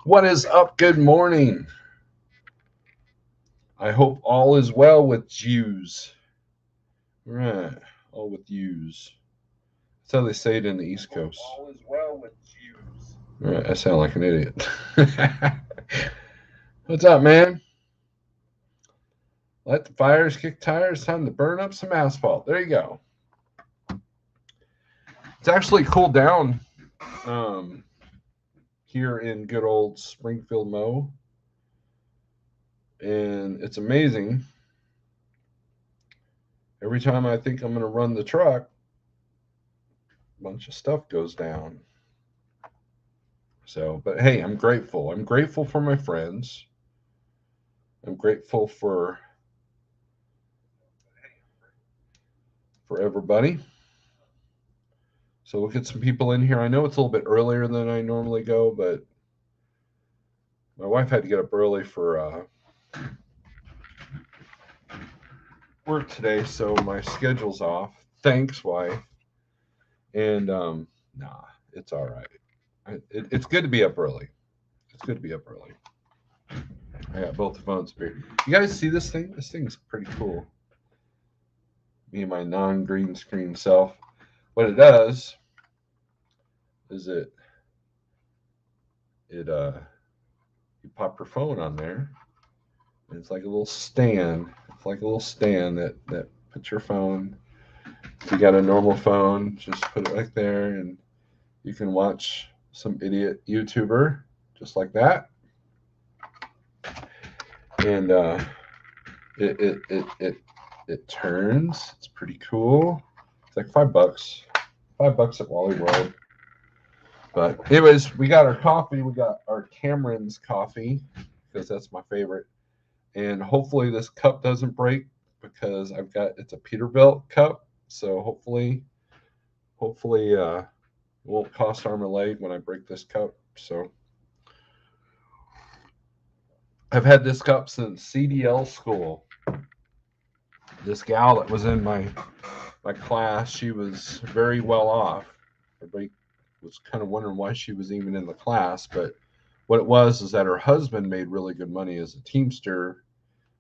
What is up? Good morning. I hope all is well with Jews. Right, all with yous. That's how they say it in the East Coast. All is well with Jews. Right, I sound like an idiot. What's up, man? Let the fires kick tires. Time to burn up some asphalt. There you go. It's actually cooled down um, here in good old Springfield, Mo, and it's amazing. Every time I think I'm going to run the truck, a bunch of stuff goes down. So, but hey, I'm grateful. I'm grateful for my friends. I'm grateful for everybody. So we'll get some people in here. I know it's a little bit earlier than I normally go, but my wife had to get up early for work today, so my schedule's off. Thanks, wife. And nah, it's all right. It's good to be up early. It's good to be up early. I got both the phones here. You guys see this thing? This thing's pretty cool. Me and my non-green screen self. What it does is it you pop your phone on there, and it's like a little stand. It's like a little stand that puts your phone. If you got a normal phone, just put it right there, and you can watch some idiot YouTuber just like that. And it it it it it turns. It's pretty cool. It's like $5. $5 at Wally World. But anyways, we got our coffee. We got our Cameron's coffee because that's my favorite. And hopefully this cup doesn't break because I've got it's a Peterbilt cup. So hopefully it won't cost arm or leg when I break this cup. So I've had this cup since CDL school. This gal that was in my class, she was very well off. Everybody was kind of wondering why she was even in the class, but what it was is that her husband made really good money as a teamster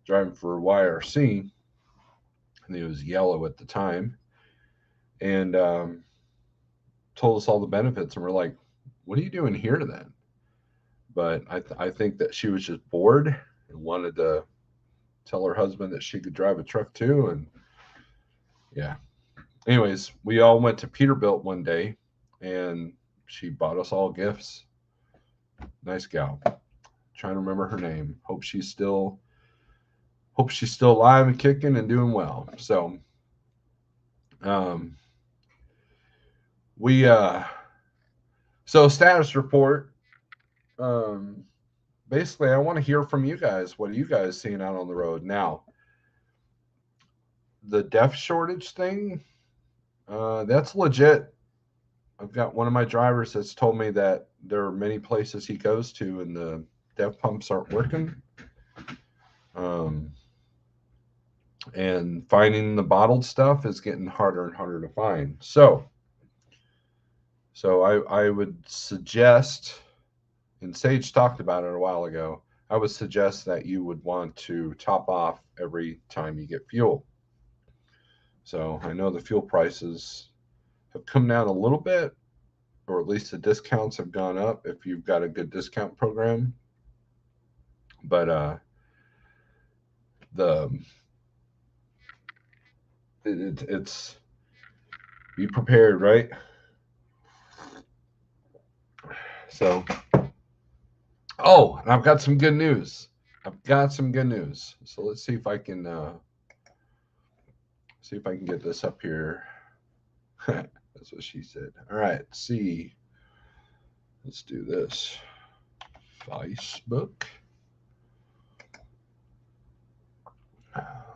driving for YRC, and he was yellow at the time, and told us all the benefits, and we're like, "What are you doing here then?" But I think that she was just bored and wanted to tell her husband that she could drive a truck too, and yeah. Anyways, we all went to Peterbilt one day, and she bought us all gifts. Nice gal. Trying to remember her name. Hope she's still alive and kicking and doing well. So um, we so status report. Um, basically, I want to hear from you guys. What are you guys seeing out on the road now? The deaf shortage thing. That's legit. I've got one of my drivers that's told me that there are many places he goes to and the dev pumps aren't working. Um, and finding the bottled stuff is getting harder and harder to find. So I would suggest, and Sage talked about it a while ago, I would suggest that you would want to top off every time you get fuel. So I know the fuel prices have come down a little bit, or at least the discounts have gone up if you've got a good discount program. But the it's be prepared, right? So, oh, and I've got some good news. I've got some good news. So let's see if I can get this up here. That's what she said. All right, see. Let's do this. Facebook.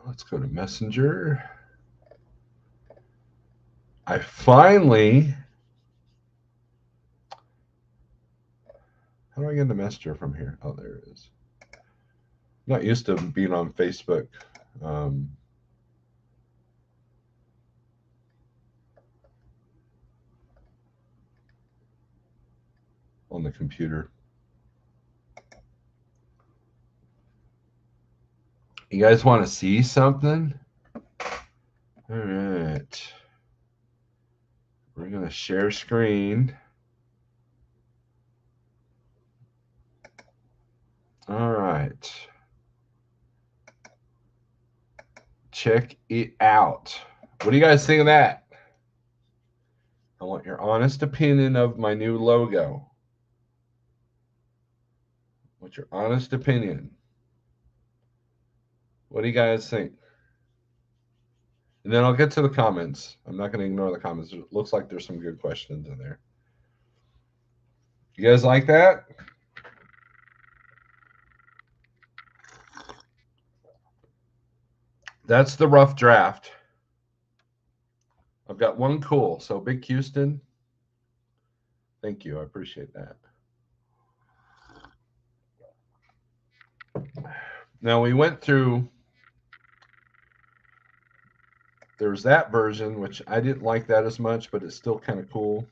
Let's go to Messenger. I finally. How do I get into Messenger from here? Oh, there it is. I'm not used to being on Facebook. Um, on the computer. You guys want to see something? All right. We're going to share screen. All right. Check it out. What do you guys think of that? I want your honest opinion of my new logo. What's your honest opinion? What do you guys think? And then I'll get to the comments. I'm not going to ignore the comments. It looks like there's some good questions in there. You guys like that? That's the rough draft. I've got one cool. So Big Houston, thank you. I appreciate that. Now we went through, there's that version, which I didn't like that as much, but it's still kind of cool.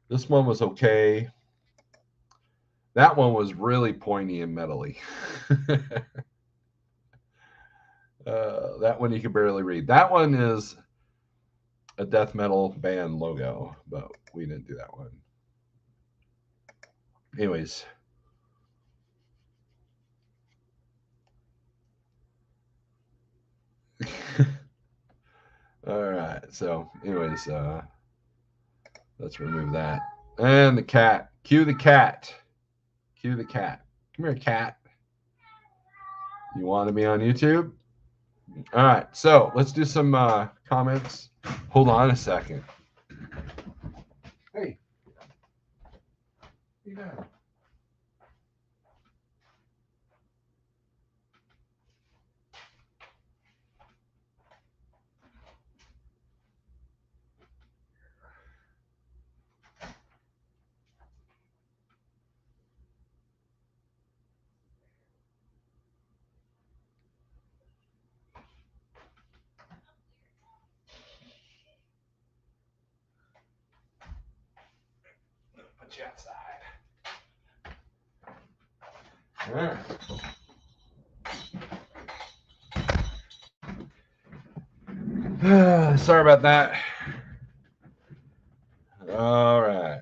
This one was okay. That one was really pointy and metally. That one you can barely read. That one is a death metal band logo, but we didn't do that one. Anyways. All right. So, anyways, let's remove that. And the cat. Cue the cat. Cue the cat. Come here, cat. You want to be on YouTube? All right. So let's do some comments. Hold on a second. Hey. Yeah. Put you outside. All right. Sorry about that. All right.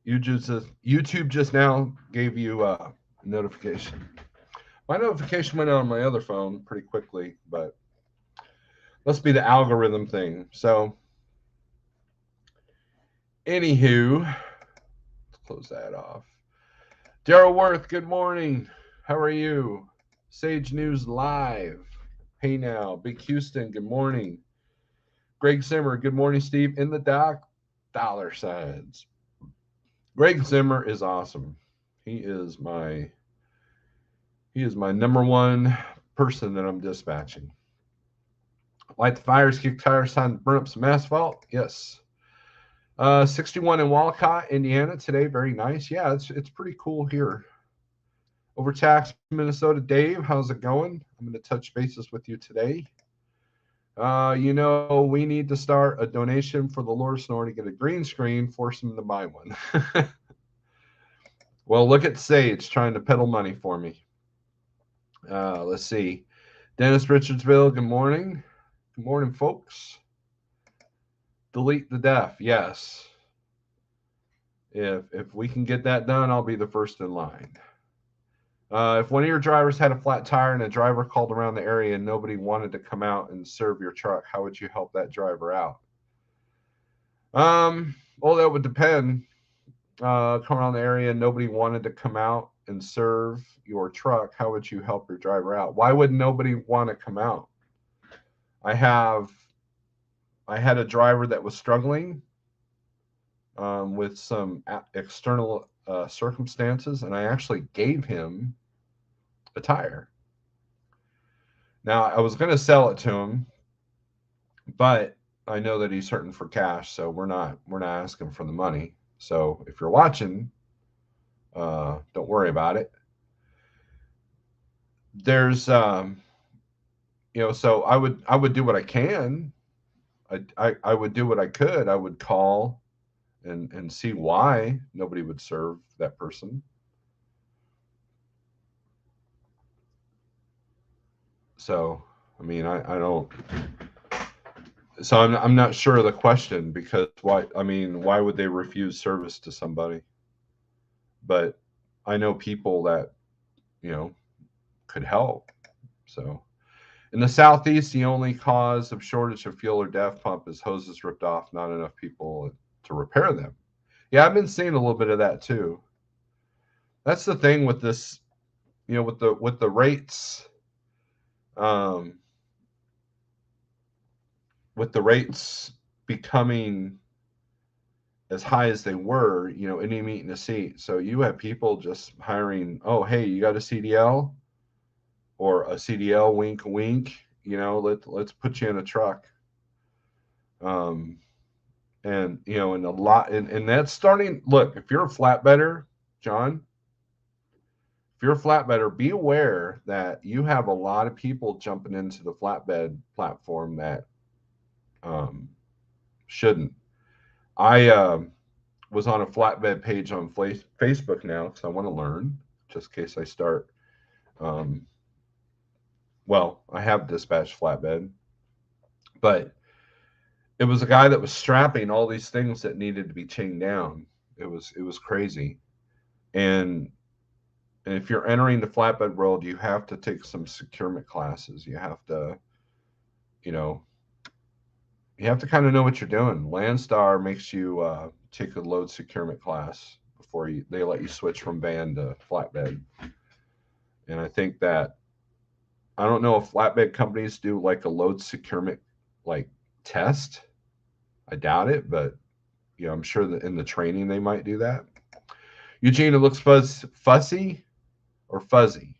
YouTube just now gave you a notification. My notification went on my other phone pretty quickly, but must be the algorithm thing. So, anywho, let's close that off. Daryl Worth, good morning. How are you? Sage News Live. Hey now. Big Houston, good morning. Greg Zimmer, good morning, Steve. In the doc, dollar signs. Greg Zimmer is awesome. He is my number one person that I'm dispatching. Light the fires, kick tires, time to burn up some asphalt. Yes. 61 in Walcott, Indiana today. Very nice. Yeah, it's pretty cool here. Overtaxed Minnesota. Dave, how's it going? I'm going to touch bases with you today. We need to start a donation for the Lord Snore to get a green screen, force him to buy one. Well, look at Sage trying to peddle money for me. Let's see. Dennis Richardsville, good morning. Good morning, folks. Delete the deaf. Yes. If we can get that done, I'll be the first in line. If one of your drivers had a flat tire and a driver called around the area and nobody wanted to come out and serve your truck, how would you help that driver out? Well, that would depend. Come around the area and nobody wanted to come out and serve your truck, how would you help your driver out? Why would nobody want to come out? I had a driver that was struggling with some external circumstances, and I actually gave him a tire. Now, I was going to sell it to him, but I know that he's hurting for cash, so we're not asking for the money. So if you're watching, don't worry about it. There's so I would do what I can. I would do what I could. I would call and see why nobody would serve that person. So, I mean, I don't. So I'm not sure of the question because why? I mean, why would they refuse service to somebody? But I know people that you know could help. So in the southeast, the only cause of shortage of fuel or DAF pump is hoses ripped off, not enough people to repair them. Yeah, I've been seeing a little bit of that too. That's the thing with this, with the rates, um, with the rates becoming as high as they were, any meet in a seat. So you have people just hiring, oh, hey, you got a CDL or a CDL, wink, wink, let's put you in a truck. Um, and a lot, and that's starting. Look, if you're a flatbedder, John, if you're a flatbedder, be aware that you have a lot of people jumping into the flatbed platform that um, shouldn't. I was on a flatbed page on Facebook now because I want to learn, just in case I start. Um, well, I have dispatched flatbed, but it was a guy that was strapping all these things that needed to be chained down. It was crazy, and if you're entering the flatbed world, you have to take some securement classes. You know, you have to kind of know what you're doing. Landstar makes you take a load securement class before they let you switch from van to flatbed. And I think that I don't know if flatbed companies do like a load securement like test. I doubt it, but I'm sure that in the training they might do that. Eugene, it looks fussy or fuzzy.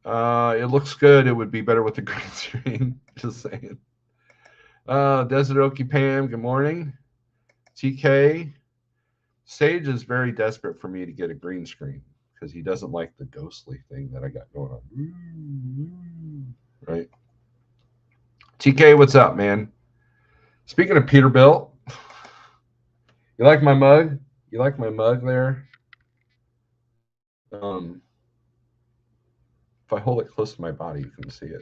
It looks good. It would be better with the green screen. Just saying. Desert Okie Pam, good morning. TK, Sage is very desperate for me to get a green screen because he doesn't like the ghostly thing that I got going on. Right? TK, what's up, man? Speaking of Peterbilt, you like my mug? You like my mug there? If I hold it close to my body, you can see it.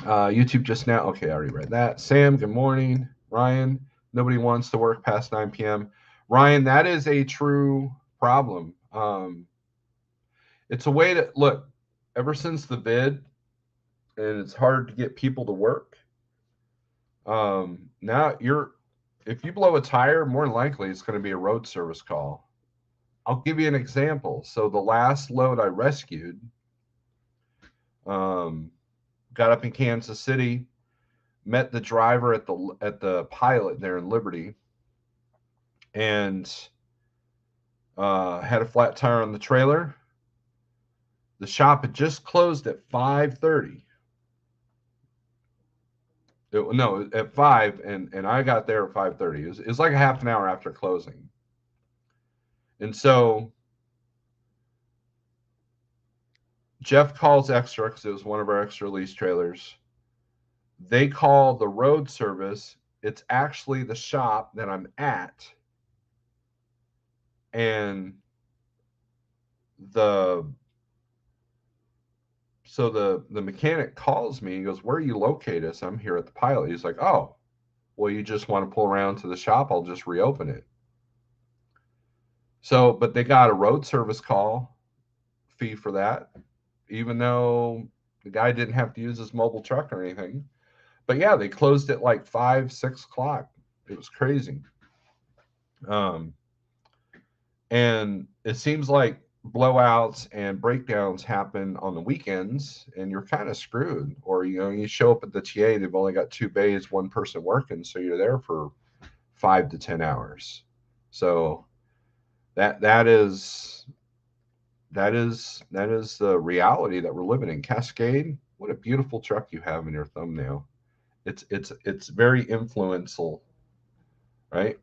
Uh, YouTube just now. Okay, I already read that. Sam, good morning. Ryan, nobody wants to work past 9 p.m. Ryan, that is a true problem. It's a way to look. Ever since the vid, and it's hard to get people to work. Now if you blow a tire, more than likely it's going to be a road service call. I'll give you an example. So the last load I rescued, got up in Kansas City, met the driver at the pilot there in Liberty, and had a flat tire on the trailer. The shop had just closed at 5:30. No, at 5, and I got there at 5:30. It was like a half an hour after closing. And so Jeff calls extra because it was one of our extra lease trailers. They call the road service. It's actually the shop that I'm at. And the mechanic calls me. He goes, "Where are you located?" So I'm here at the pilot. He's like, "Oh, well, you just want to pull around to the shop? I'll just reopen it." So, but they got a road service call fee for that, even though the guy didn't have to use his mobile truck or anything. But yeah, they closed at like 5, 6 o'clock. It was crazy. Um, and it seems like blowouts and breakdowns happen on the weekends, and you're kind of screwed. Or you show up at the TA, they've only got 2 bays, one person working, so you're there for 5 to 10 hours. So that is the reality that we're living in. Cascade, what a beautiful truck you have in your thumbnail. It's very influential, right?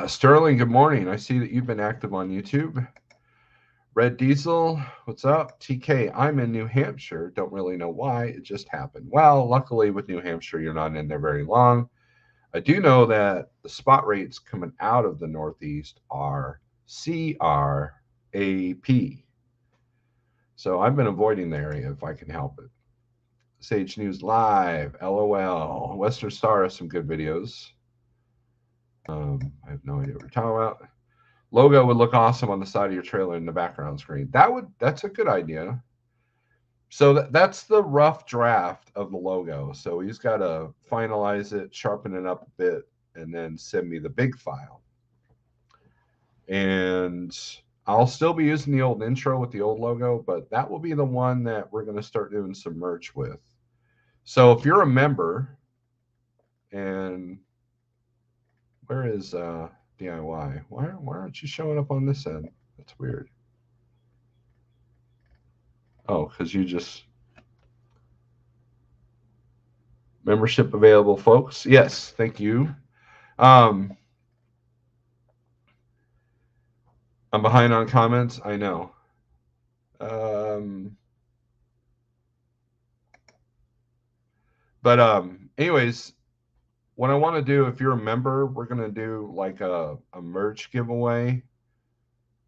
Sterling, good morning. I see that you've been active on YouTube. Red Diesel, what's up? TK, I'm in New Hampshire. Don't really know why. It just happened. Well, luckily with New Hampshire, you're not in there very long. I do know that the spot rates coming out of the Northeast are CRAP. So I've been avoiding the area if I can help it. Sage News Live, LOL. Western Star has some good videos. I have no idea what you're talking about. Logo would look awesome on the side of your trailer in the background screen. That's a good idea. So that's the rough draft of the logo. So he's got to finalize it, sharpen it up a bit, and then send me the big file. And I'll still be using the old intro with the old logo, but that will be the one that we're going to start doing some merch with. So if you're a member, and where is DIY? Why aren't you showing up on this end? That's weird. Oh, because you just membership available, folks. Yes, thank you. I'm behind on comments. I know. But anyways, what I want to do, if you're a member, we're gonna do like a merch giveaway.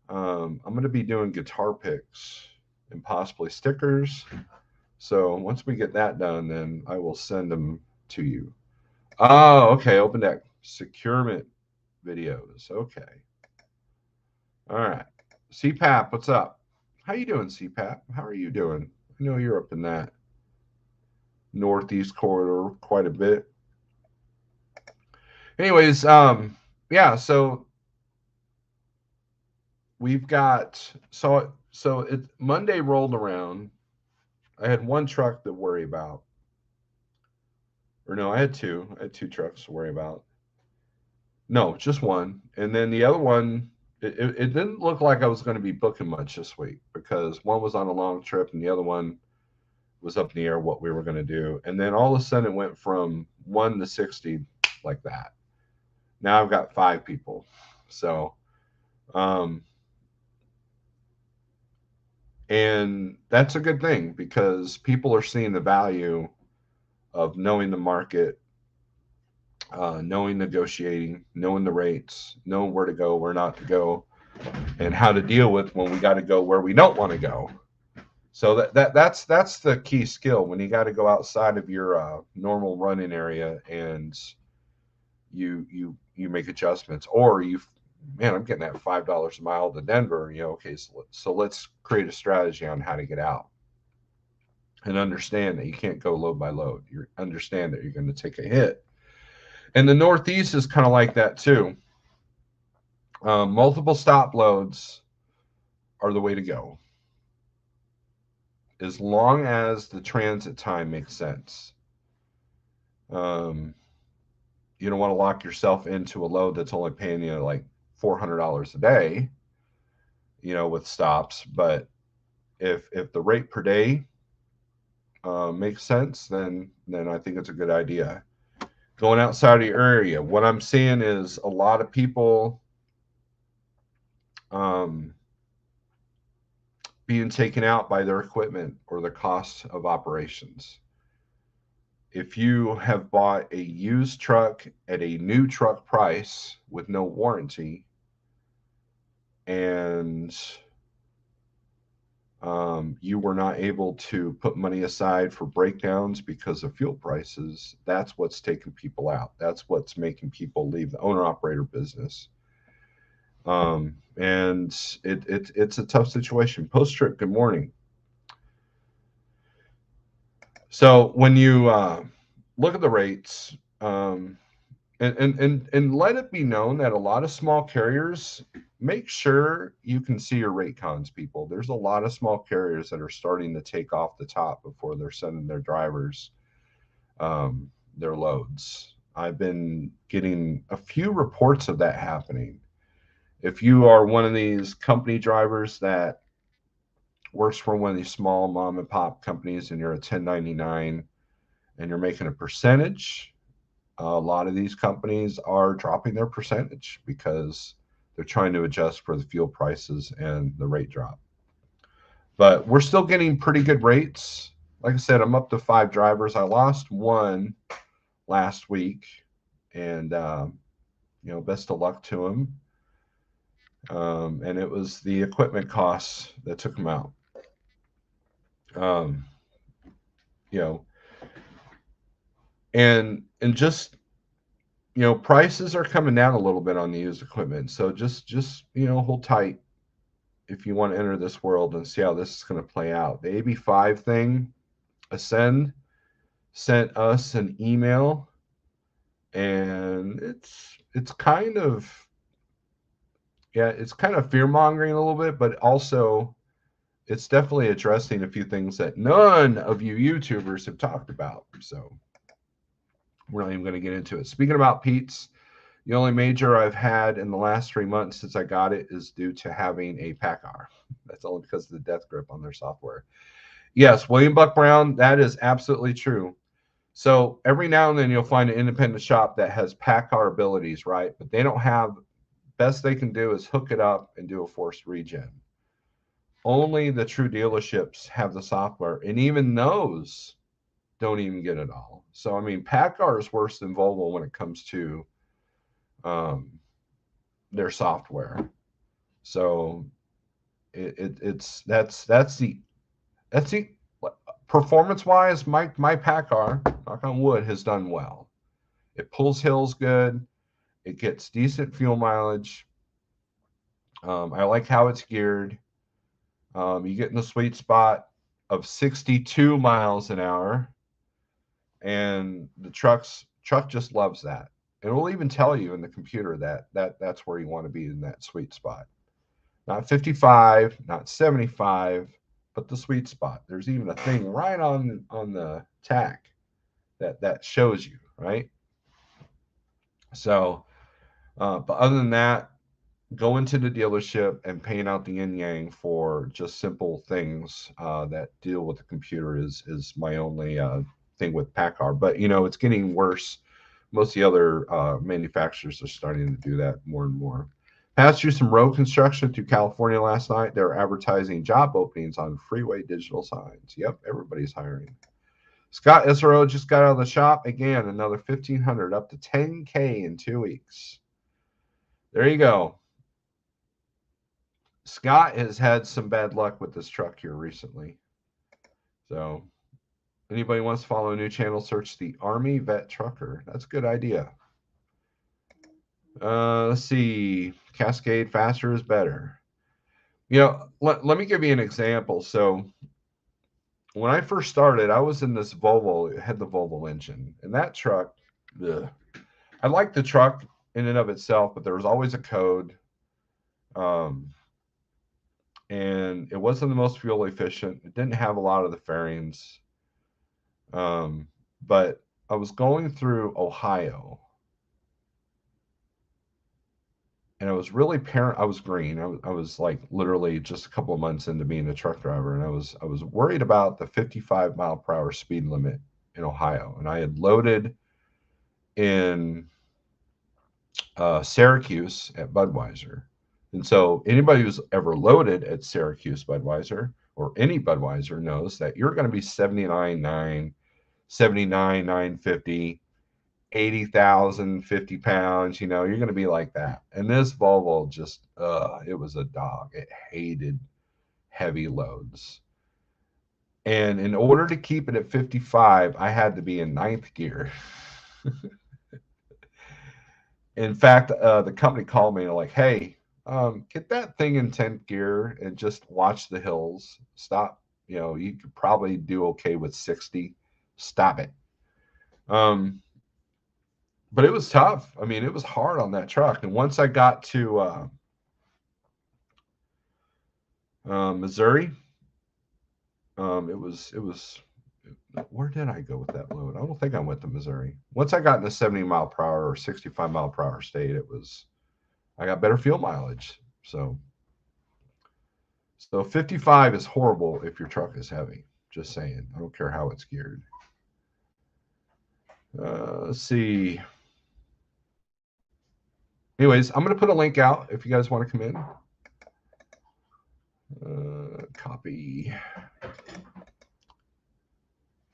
I'm gonna be doing guitar picks and possibly stickers. So once we get that done, then I will send them to you. Oh, okay. Open deck securement videos. Okay. All right. CPAP, what's up? How you doing, CPAP? How are you doing? I know you're up in that northeast corridor quite a bit. Anyways, yeah, so we've got so it Monday rolled around. I had one truck to worry about. Or no, I had two. I had two trucks to worry about. No, just one. And then the other one, it didn't look like I was going to be booking much this week because one was on a long trip and the other one was up in the air what we were going to do. And then all of a sudden it went from 1 to 60 like that. Now I've got 5 people. So, and that's a good thing because people are seeing the value of knowing the market, knowing negotiating, knowing the rates, knowing where to go, where not to go, and how to deal with when we got to go where we don't want to go. So that's the key skill when you got to go outside of your normal running area and you make adjustments, or man, I'm getting that $5 a mile to Denver. Okay, so let's create a strategy on how to get out and understand that you can't go load by load. You understand that you're going to take a hit. And the Northeast is kind of like that too. Multiple stop loads are the way to go, as long as the transit time makes sense. You don't want to lock yourself into a load that's only paying you like $400 a day, with stops. But if the rate per day makes sense, then I think it's a good idea. Going outside of your area, what I'm seeing is a lot of people being taken out by their equipment or the cost of operations. If you have bought a used truck at a new truck price with no warranty, and you were not able to put money aside for breakdowns because of fuel prices, that's what's taking people out. That's what's making people leave the owner-operator business. And it's a tough situation. Post-trip, good morning. So when you look at the rates, and let it be known that a lot of small carriers, make sure you can see your rate cons, people. There's a lot of small carriers that are starting to take off the top before they're sending their drivers their loads. I've been getting a few reports of that happening. If you are one of these company drivers that works for one of these small mom and pop companies and you're a 1099 and you're making a percentage, a lot of these companies are dropping their percentage because they're trying to adjust for the fuel prices and the rate drop. but we're still getting pretty good rates. Like I said, I'm up to 5 drivers. I lost one last week, and best of luck to him. And it was the equipment costs that took him out. Um, you know, and just prices are coming down a little bit on the used equipment. So just hold tight if you want to enter this world and see how this is going to play out. The AB5 thing, Ascend sent us an email, and it's kind of fear mongering a little bit, but also it's definitely addressing a few things that none of you YouTubers have talked about. So we're not even going to get into it. Speaking about Pete's, the only major I've had in the last 3 months since I got it is due to having a PACCAR. That's only because of the death grip on their software. Yes, William Buck Brown, that is absolutely true. So every now and then you'll find an independent shop that has PACCAR abilities, right? But they don't have, best they can do is hook it up and do a forced regen. Only the true dealerships have the software, and even those don't even get it all. So, I mean, PACCAR is worse than Volvo when it comes to their software. So that's the performance wise, my PACCAR, knock on wood, has done well. It pulls hills good. It gets decent fuel mileage. I like how it's geared. You get in the sweet spot of 62 miles an hour, and the truck just loves that. It will even tell you in the computer that's where you want to be in that sweet spot. Not 55, not 75, but the sweet spot. There's even a thing right on the tack that shows you, right? So, but other than that, go into the dealership and paint out the yin yang for just simple things that deal with the computer is my only thing with PACCAR. But it's getting worse. Most of the other manufacturers are starting to do that more and more. Passed through some road construction through California last night. They're advertising job openings on freeway digital signs. Yep, everybody's hiring. Scott SRO just got out of the shop. Again, another 1,500 up to 10K in 2 weeks. There you go. Scott has had some bad luck with this truck here recently. So anybody wants to follow a new channel, search the Army Vet Trucker. That's a good idea. Let's see. Cascade faster is better. Let me give you an example. So when I first started, I was in this Volvo. It had the Volvo engine. And that truck, ugh. I liked the truck in and of itself, but there was always a code. And it wasn't the most fuel efficient. It didn't have a lot of the fairings. But I was going through Ohio, and I was really I was green. I was like literally just a couple of months into being a truck driver, and I was worried about the 55 mile per hour speed limit in Ohio. And I had loaded in Syracuse at Budweiser. And so anybody who's ever loaded at Syracuse Budweiser or any Budweiser knows that you're going to be 79.9, 79,950, 80,000, 50 pounds. You're going to be like that. And this Volvo just, it was a dog. It hated heavy loads. And in order to keep it at 55, I had to be in ninth gear. In fact, the company called me and like, hey, get that thing in 10th gear and just watch the hills. Stop. You could probably do okay with 60. Stop it. But it was tough. I mean, it was hard on that truck. And once I got to Missouri, it was. Where did I go with that load? I don't think I went to Missouri. Once I got in the 70 mile per hour or 65 mile per hour state, I got better fuel mileage. So 55 is horrible if your truck is heavy. Just saying. I don't care how it's geared. Let's see. Anyways, I'm going to put a link out if you guys want to come in. Copy.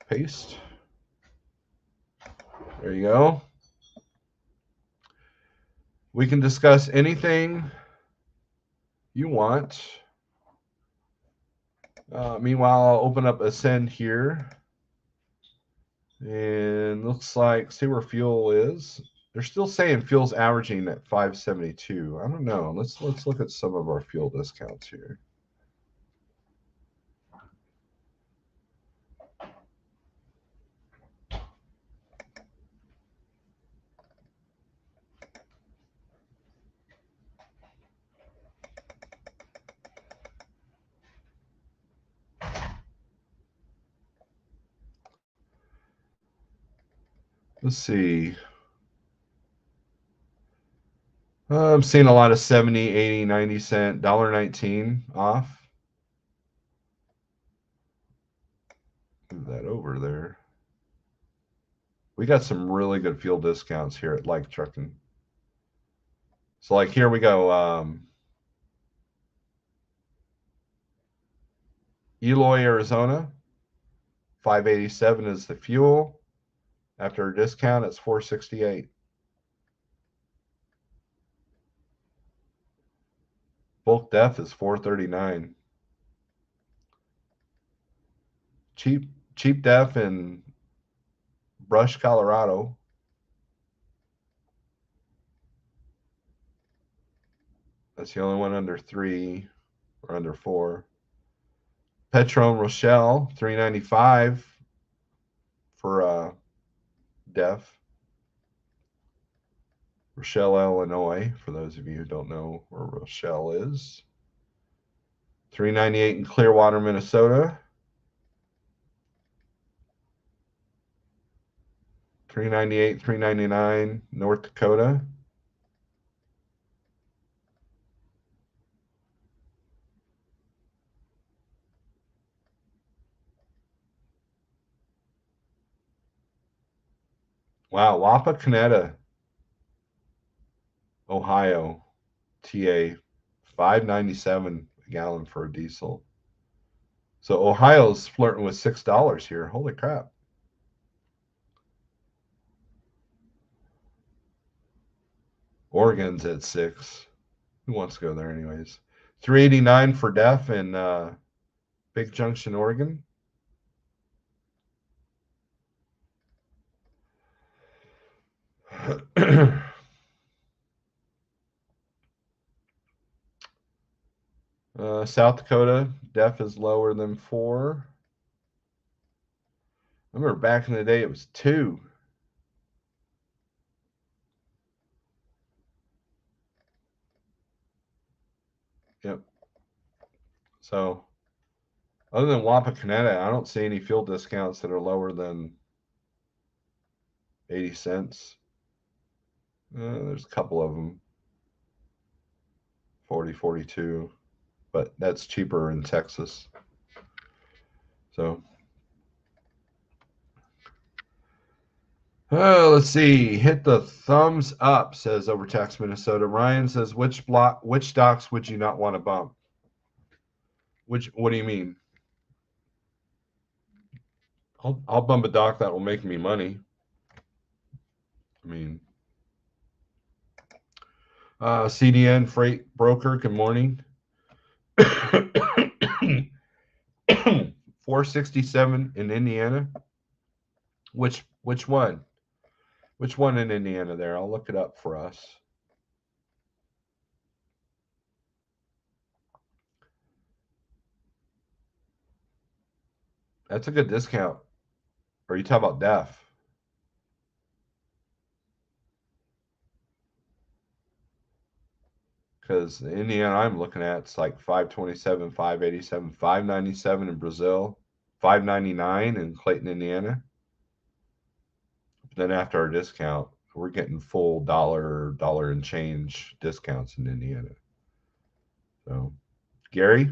Paste. There you go. We can discuss anything you want. Meanwhile, I'll open up Ascend here. And looks like, see where fuel is. They're still saying fuel's averaging at 572. I don't know. Let's look at some of our fuel discounts here. Let's see. I'm seeing a lot of 70, 80, 90 cent, $1.19 off. Move that over there. We got some really good fuel discounts here at Like Trucking. So like here we go. Eloy, Arizona, 587 is the fuel. After a discount, it's 468. Bulk def is 439. Cheap def in Brush, Colorado. That's the only one under 3 or under 4. Petron Rochelle, 395 for def. Rochelle, Illinois, for those of you who don't know where Rochelle is. 398 in Clearwater, Minnesota. 398, 399 North Dakota. Wow, Wapakoneta, Ohio, TA, 597 a gallon for a diesel. So Ohio's flirting with $6 here. Holy crap. Oregon's at 6. Who wants to go there anyways? 389 for def in Big Junction, Oregon. South Dakota, def is lower than 4. I remember back in the day it was 2. Yep. So other than Wapakoneta, I don't see any fuel discounts that are lower than 80 cents. There's a couple of them. 40, 42. But that's cheaper in Texas. So let's see. Hit the thumbs up, says Overtax Minnesota. Ryan says, which docks would you not want to bump? What do you mean? I'll bump a dock that will make me money. I mean, CDN Freight Broker, good morning. 467 in Indiana. Which one? Which one in Indiana there? I'll look it up for us. That's a good discount. Or you talk about def? Because the Indiana I'm looking at, it's like 527, 587, 597 in Brazil, 599 in Clayton, Indiana. Then after our discount, we're getting full dollar and change discounts in Indiana. So, Gary,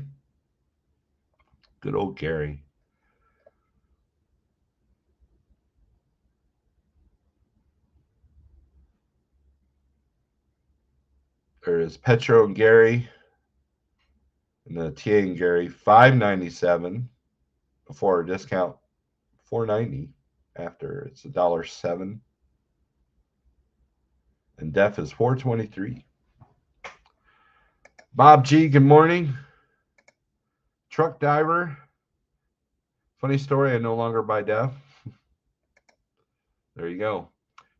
good old Gary. There is Petro and Gary. And the TA and Gary, $5.97 before a discount, $4.90 after. It's $1.07. And DEF is $4.23. Bob G, good morning. Truck diver. Funny story, I no longer buy DEF. There you go.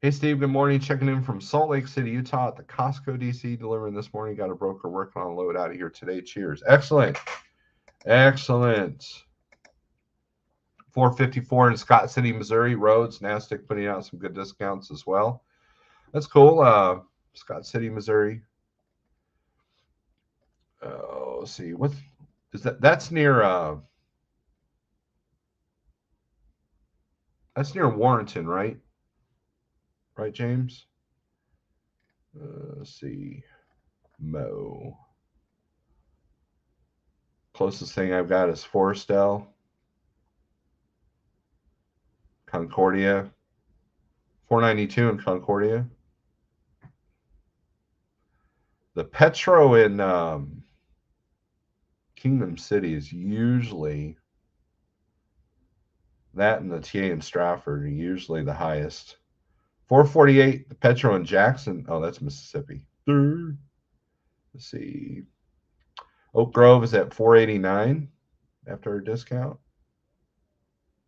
Hey, Steve, good morning. Checking in from Salt Lake City, Utah at the Costco DC, delivering this morning. Got a broker working on a load out of here today. Cheers. Excellent. Excellent. 454 in Scott City, Missouri. Rhodes, Nasdaq putting out some good discounts as well. That's cool. Scott City, Missouri. Let's see. What is that? That's near Warrenton, right? Right, James? Let's see. Mo. Closest thing I've got is Forestel. Concordia. 492 in Concordia. The Petro in Kingdom City is usually, that and the TA in Stratford are usually the highest. 448, the Petro in Jackson. Oh, that's Mississippi. Let's see. Oak Grove is at 489 after a discount.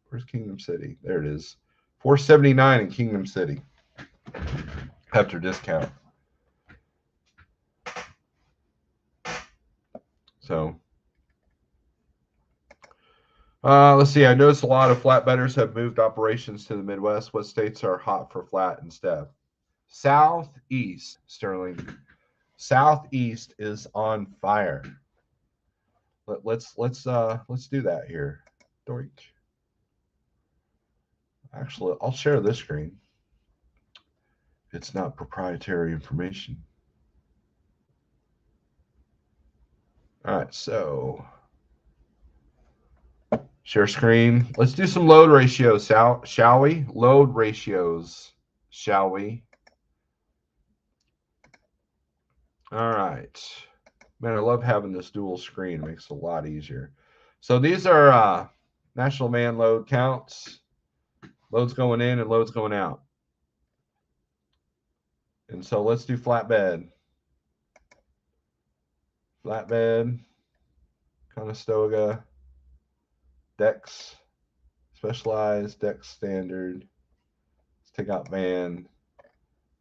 Where's Kingdom City? There it is. 479 in Kingdom City after discount. So, let's see. I noticed a lot of flatbedders have moved operations to the Midwest. What states are hot for flat instead? Southeast, Sterling. Southeast is on fire. Let's do that here. Doink. Actually, I'll share this screen. It's not proprietary information. All right, so share screen. Let's do some load ratios, shall we? Load ratios, shall we? All right. Man, I love having this dual screen. It makes it a lot easier. So these are national man load counts. Loads going in and loads going out. And so let's do flatbed. Flatbed, Conestoga, Dex, Specialized, Dex Standard. Let's take out van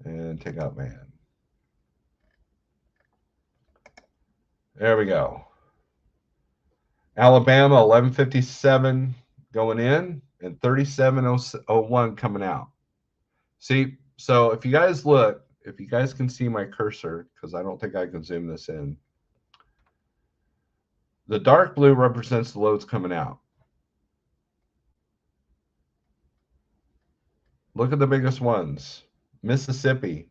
and take out van. There we go. Alabama, 1157 going in and 3701 coming out. See, so if you guys look, if you guys can see my cursor, because I don't think I can zoom this in, the dark blue represents the loads coming out. Look at the biggest ones. Mississippi,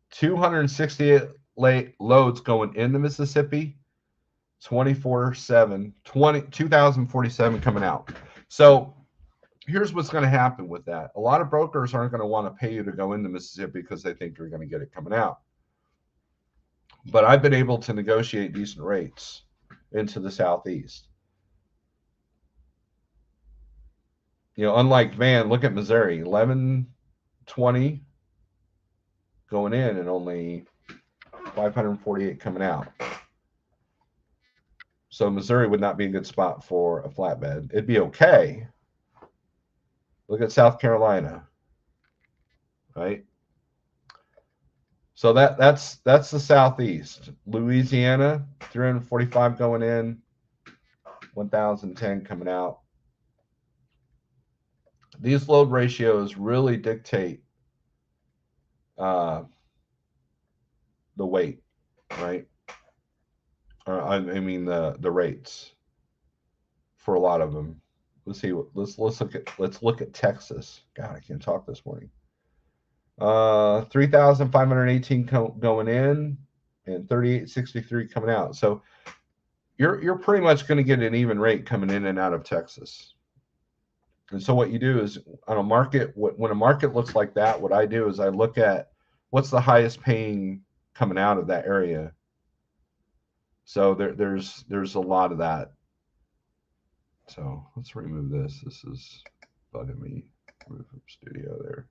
268 loads going into Mississippi, 2047 coming out. So here's what's going to happen with that. A lot of brokers aren't going to want to pay you to go into Mississippi because they think you're going to get it coming out. But I've been able to negotiate decent rates into the Southeast. You know, unlike van, look at Missouri, 1120 going in and only 548 coming out. So Missouri would not be a good spot for a flatbed. It'd be okay. Look at South Carolina, right? So that's the Southeast. Louisiana, 345 going in, 1,010 coming out. These load ratios really dictate the weight, right? I mean the rates for a lot of them. Let's see. Let's look at Texas. God, I can't talk this morning. 3,518 going in and 3,863 coming out. So you're pretty much going to get an even rate coming in and out of Texas. And so what you do is on a market, when a market looks like that, what I do is I look at what's the highest paying coming out of that area. So there's a lot of that. So let's remove this. This is bugging me. Move from studio there.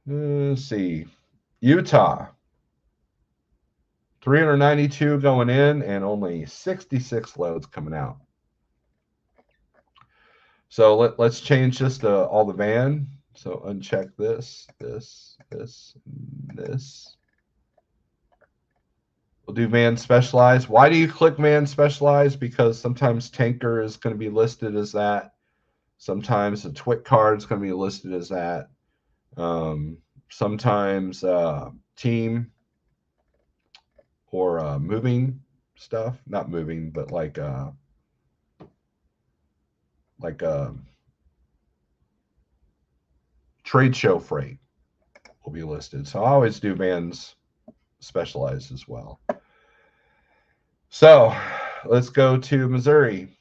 Let's see. Utah. 392 going in and only 66 loads coming out. So let's change this to all the van. So uncheck this, this, this, and this. We'll do van specialized. Why do you click van specialized? Because sometimes tanker is going to be listed as that. Sometimes the twit card is going to be listed as that. Sometimes team or moving stuff, not moving, but like trade show freight will be listed. So I always do vans specialized as well. So let's go to Missouri.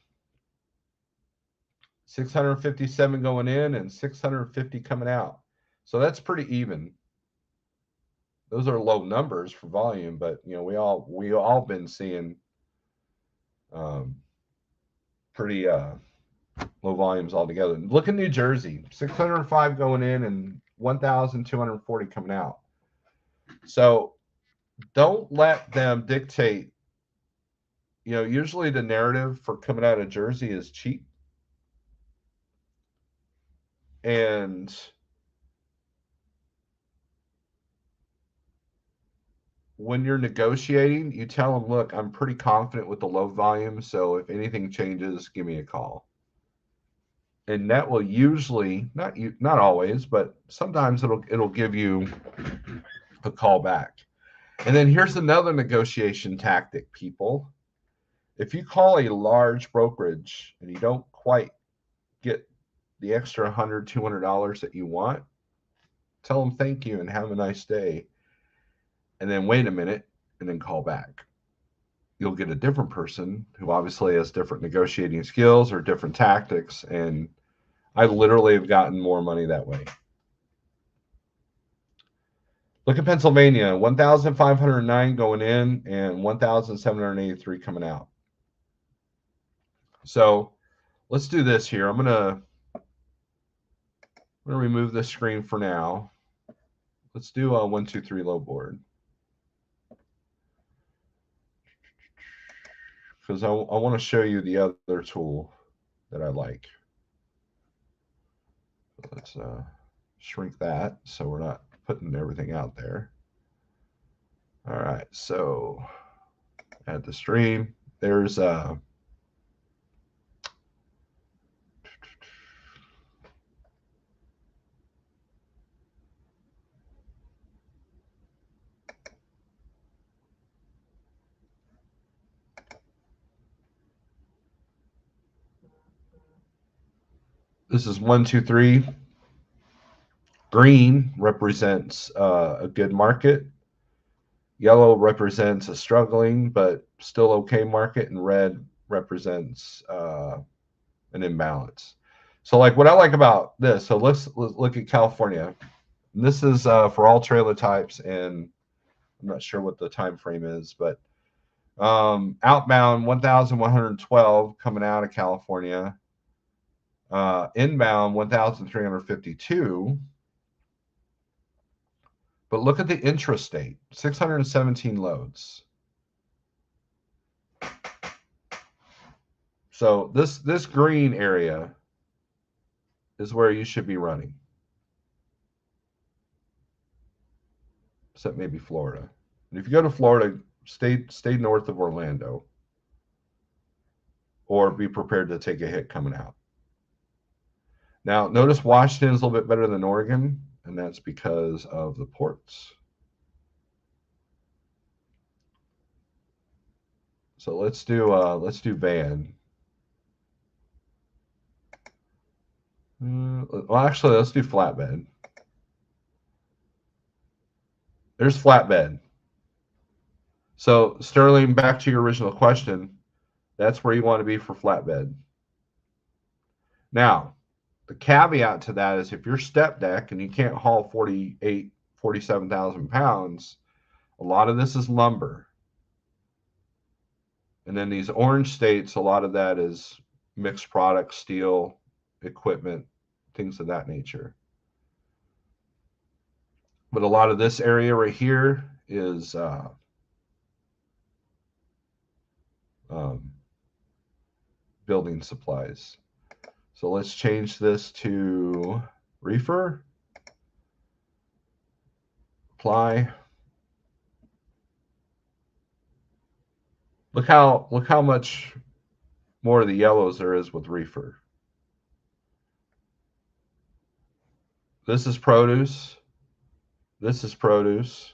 657 going in and 650 coming out. So that's pretty even. Those are low numbers for volume, but you know we all been seeing pretty low volumes altogether. Look at New Jersey, 605 going in and 1,240 coming out. So don't let them dictate. You know, usually the narrative for coming out of Jersey is cheap. And when you're negotiating, you tell them, look, I'm pretty confident with the low volume. So if anything changes, give me a call. And that will usually, not always, but sometimes it'll give you a call back. And then here's another negotiation tactic, people. If you call a large brokerage and you don't quite get the extra $100, $200 that you want, tell them thank you and have a nice day. And then wait a minute and then call back. You'll get a different person who obviously has different negotiating skills or different tactics. And I literally have gotten more money that way. Look at Pennsylvania, 1,509 going in and 1,783 coming out. So let's do this here. I'm gonna remove this screen for now. Let's do a 1, 2, 3 low board. Because I want to show you the other tool that I like. Let's shrink that so we're not putting everything out there. All right, so add the stream. There's this is 1, 2, 3. Green represents a good market. Yellow represents a struggling but still okay market, and red represents an imbalance. So like what I like about this, so let's look at California. And this is for all trailer types, and I'm not sure what the time frame is, but outbound 1,112 coming out of California. Inbound 1,352. But look at the intrastate, 617 loads. So this green area is where you should be running. Except maybe Florida. And if you go to Florida, stay north of Orlando. Or be prepared to take a hit coming out. Now, notice Washington is a little bit better than Oregon, and that's because of the ports. So let's do van. Well, actually, let's do flatbed. There's flatbed. So Sterling, back to your original question, that's where you want to be for flatbed. Now, the caveat to that is if you're step deck and you can't haul 47,000 pounds, a lot of this is lumber. And then these orange states, a lot of that is mixed product, steel, equipment, things of that nature. But a lot of this area right here is um, building supplies. So let's change this to reefer. Apply. Look how much more of the yellows there is with reefer. This is produce. This is produce.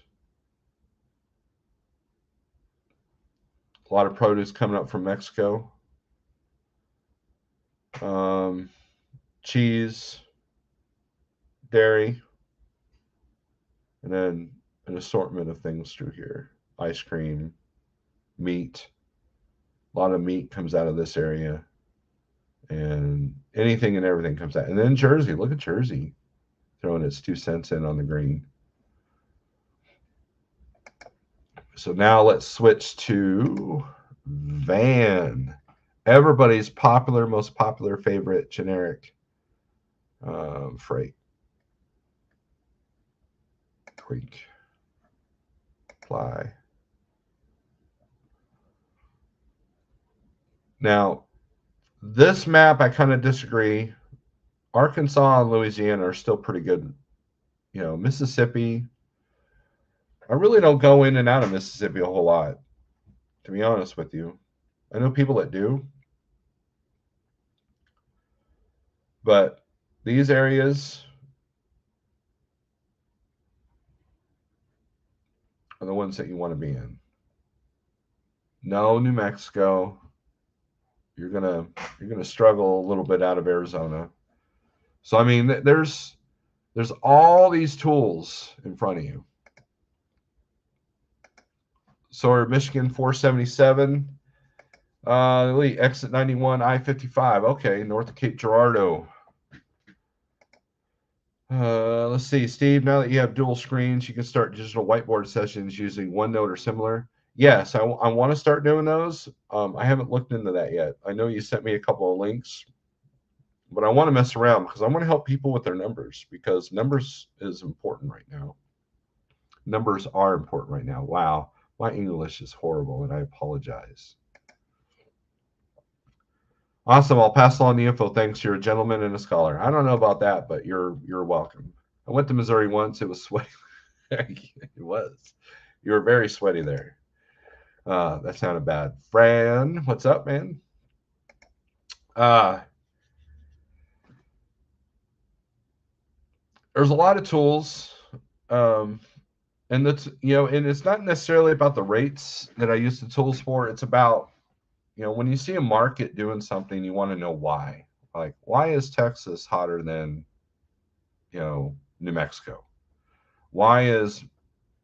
A lot of produce coming up from Mexico. Cheese, dairy, and then an assortment of things through here. Ice cream, meat. A lot of meat comes out of this area. And anything and everything comes out. And then Jersey. Look at Jersey throwing its 2 cents in on the green. So now let's switch to van. Everybody's most popular favorite generic freight. Tweak. Apply. Now, this map, I kind of disagree. Arkansas and Louisiana are still pretty good. You know, Mississippi, I really don't go in and out of Mississippi a whole lot, to be honest with you. I know people that do. But these areas are the ones that you want to be in. No, New Mexico. You're gonna struggle a little bit out of Arizona. So I mean, there's all these tools in front of you. So Michigan 477, exit 91, I-55. Okay, north of Cape Girardeau. Let's see, Steve. Now that you have dual screens, you can start digital whiteboard sessions using OneNote or similar. Yes, I want to start doing those. I haven't looked into that yet. I know you sent me a couple of links, but I want to mess around because I want to help people with their numbers, because numbers is important right now. Numbers are important right now. Wow, my English is horrible, and I apologize. Awesome. I'll pass along the info. Thanks. You're a gentleman and a scholar. I don't know about that, but you're welcome. I went to Missouri once. It was sweaty. It was. You were very sweaty there. That sounded bad. Fran, what's up, man? There's a lot of tools, and that's, and it's not necessarily about the rates that I use the tools for. It's about, when you see a market doing something, you want to know why. Like, why is Texas hotter than, New Mexico? Why is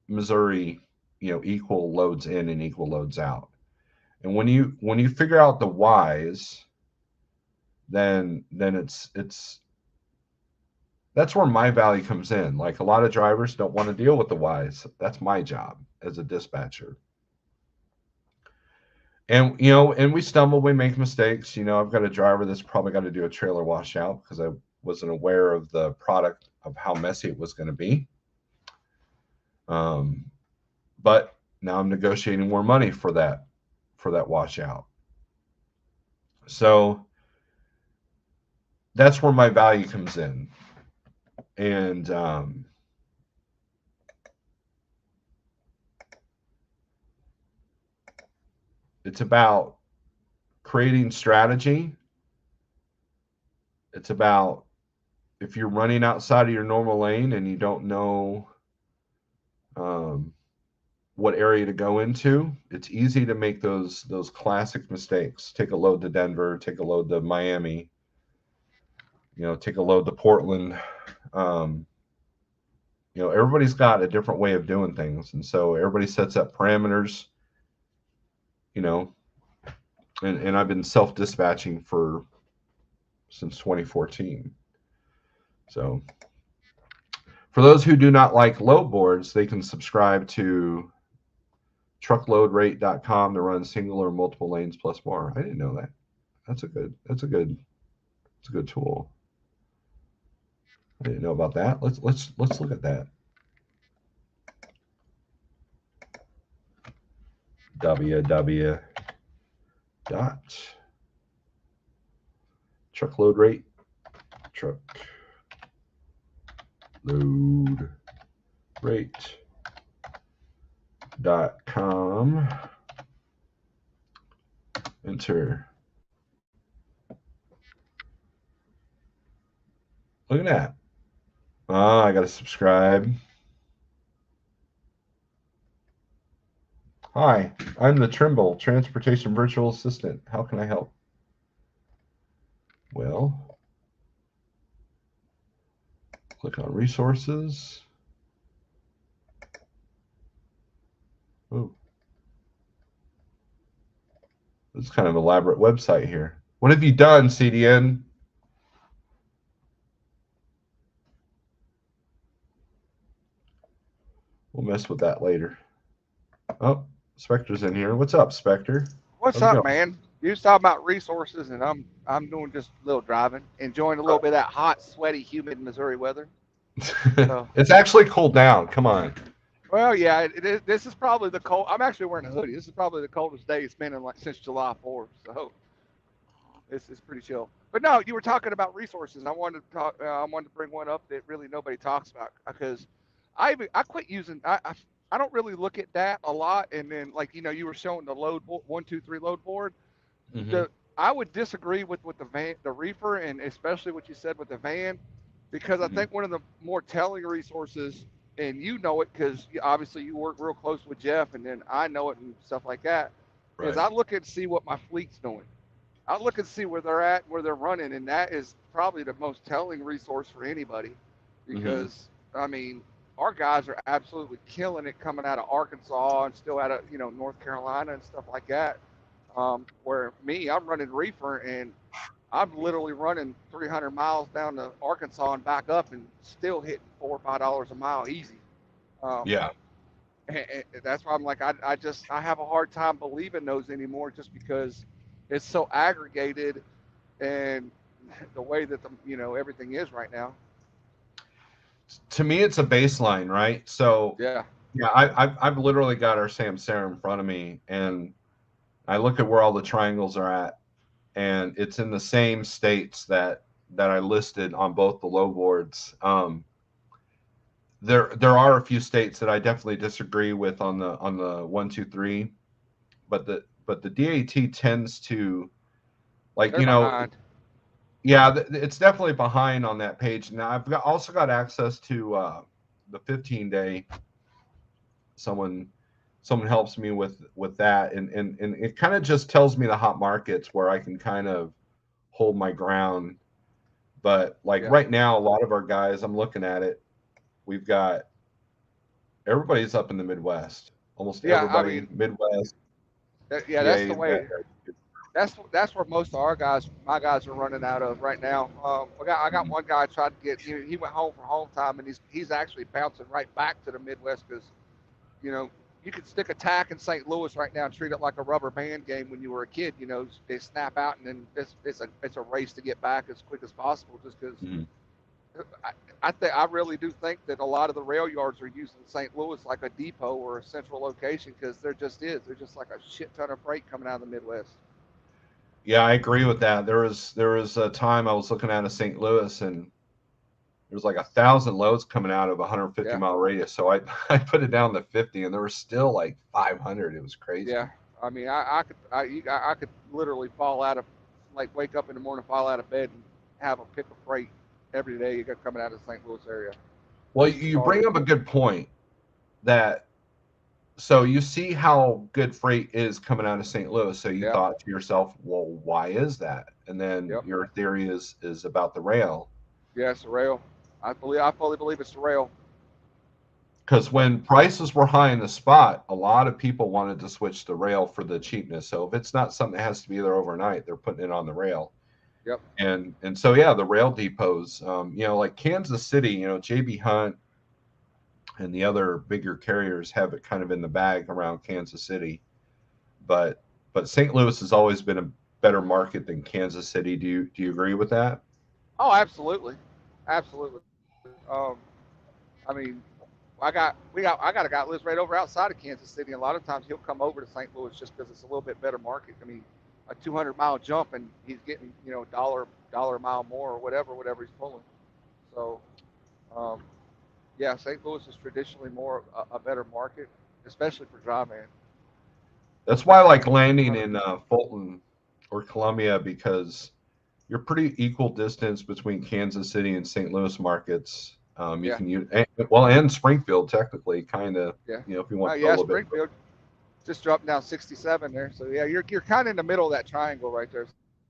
Missouri, equal loads in and equal loads out? And when you figure out the whys, then it's that's where my value comes in. Like, a lot of drivers don't want to deal with the whys. That's my job as a dispatcher. And and we stumble, we make mistakes. I've got a driver that's probably got to do a trailer washout because I wasn't aware of the product, of how messy it was going to be. But now I'm negotiating more money for that washout. So that's where my value comes in. And it's about creating strategy. It's about, if you're running outside of your normal lane and you don't know what area to go into, it's easy to make those classic mistakes. Take a load to Denver, take a load to Miami, take a load to Portland. Everybody's got a different way of doing things, and so everybody sets up parameters. And I've been self-dispatching since 2014. So for those who do not like load boards, they can subscribe to truckloadrate.com to run single or multiple lanes plus more. I didn't know that. That's a good tool. I didn't know about that. Let's look at that. www dot truckload rate truckload rate.com. Enter. Look at that. Ah, I got to subscribe. Hi, I'm the Trimble Transportation Virtual Assistant. How can I help? Well, click on resources. Oh, this is kind of an elaborate website here. What have you done, CDN? We'll mess with that later. Oh, Spectre's in here. What's up, Spectre? What's How's it up, going? man? You was talking about resources, and I'm doing just a little driving, enjoying a little bit of that hot, sweaty, humid Missouri weather. So, It's actually cooled down. Come on. well, yeah, this is probably the cold. I'm actually wearing a hoodie. This is probably the coldest day it's been in like since July 4th. So it's pretty chill. But no, you were talking about resources. I wanted to talk. I wanted to bring one up that really nobody talks about because I quit using. I don't really look at that a lot. And then like you were showing the load 1 2 3 load board. Mm-hmm. The I would disagree with the reefer, and especially what you said with the van, because I Mm-hmm. think one of the more telling resources, and you know it because obviously you work real close with Jeff, and then I know it and stuff like that, is Right. I look and see what my fleet's doing. I look and see where they're at, where they're running, and that is probably the most telling resource for anybody, Mm-hmm. because I mean our guys are absolutely killing it coming out of Arkansas and still out of North Carolina and stuff like that. Where me, I'm running reefer and I'm literally running 300 miles down to Arkansas and back up and still hitting $4 or $5 a mile easy. Um, Yeah. and that's why I'm like, I have a hard time believing those anymore just because it's so aggregated and the way that everything is right now. To me, it's a baseline, right? So, Yeah, yeah, I've literally got our Samsara in front of me, and I look at where all the triangles are at, and it's in the same states that I listed on both the low boards. There are a few states that I definitely disagree with on the 1 2 3, but the DAT tends to, like, they're behind. yeah, it's definitely behind on that page. Now also got access to the 15-day. Someone someone helps me with that, and it kind of just tells me the hot markets where I can kind of hold my ground. But like Yeah, right now, a lot of our guys, I'm looking at it. We've got everybody's up in the Midwest. Almost yeah. I everybody, mean, Midwest, yeah, that's the PA. way. That's where most of my guys are running out of right now. I got one guy tried to get he went home for home time and he's actually bouncing right back to the Midwest because you know you could stick a tack in St. Louis right now and treat it like a rubber band game when you were a kid. They snap out and then it's a race to get back as quick as possible just because. Mhm. I really do think that a lot of the rail yards are using St. Louis like a depot or a central location because they're just like a shit ton of freight coming out of the Midwest. Yeah, I agree with that. There was a time I was looking at a St. Louis, and there was like 1,000 loads coming out of a 150 Yeah. mile radius. So I I put it down to 50, and there was still like 500. It was Yeah, crazy. I mean, I could literally fall out of, like, wake up in the morning, fall out of bed, and have a pick of freight every day you got coming out of the St. Louis area. Well, Just you bring started. up a good point that so you see how good freight is coming out of St. Louis. So you Yep, thought to yourself, well, why is that? And then yep. your theory is about the rail. Yeah, it's the rail. I fully believe it's the rail. Because Yep, when prices were high in the spot, a lot of people wanted to switch to rail for the cheapness. So if it's not something that has to be there overnight, they're putting it on the rail. yep. And so yeah, the rail depots, like Kansas City, JB Hunt, and the other bigger carriers have it kind of in the bag around Kansas City. But St. Louis has always been a better market than Kansas City. Do you agree with that? Oh, absolutely, absolutely. I mean, I got a guy that lives right over outside of Kansas City, and a lot of times he'll come over to St. Louis just because it's a little bit better market. I mean, a 200-mile jump, and he's getting dollar a mile more or whatever he's pulling. So, um, yeah, St. Louis is traditionally more a better market, especially for dry van. That's why I like landing in 100%. Fulton or Columbia, because you're pretty equal distance between Kansas City and St. Louis markets. You Yeah, can use, well, and Springfield technically, kind of, yeah. if you want to go a Yeah, little bit. Springfield just dropped down 67 there. So yeah, you're kind of in the middle of that triangle right there.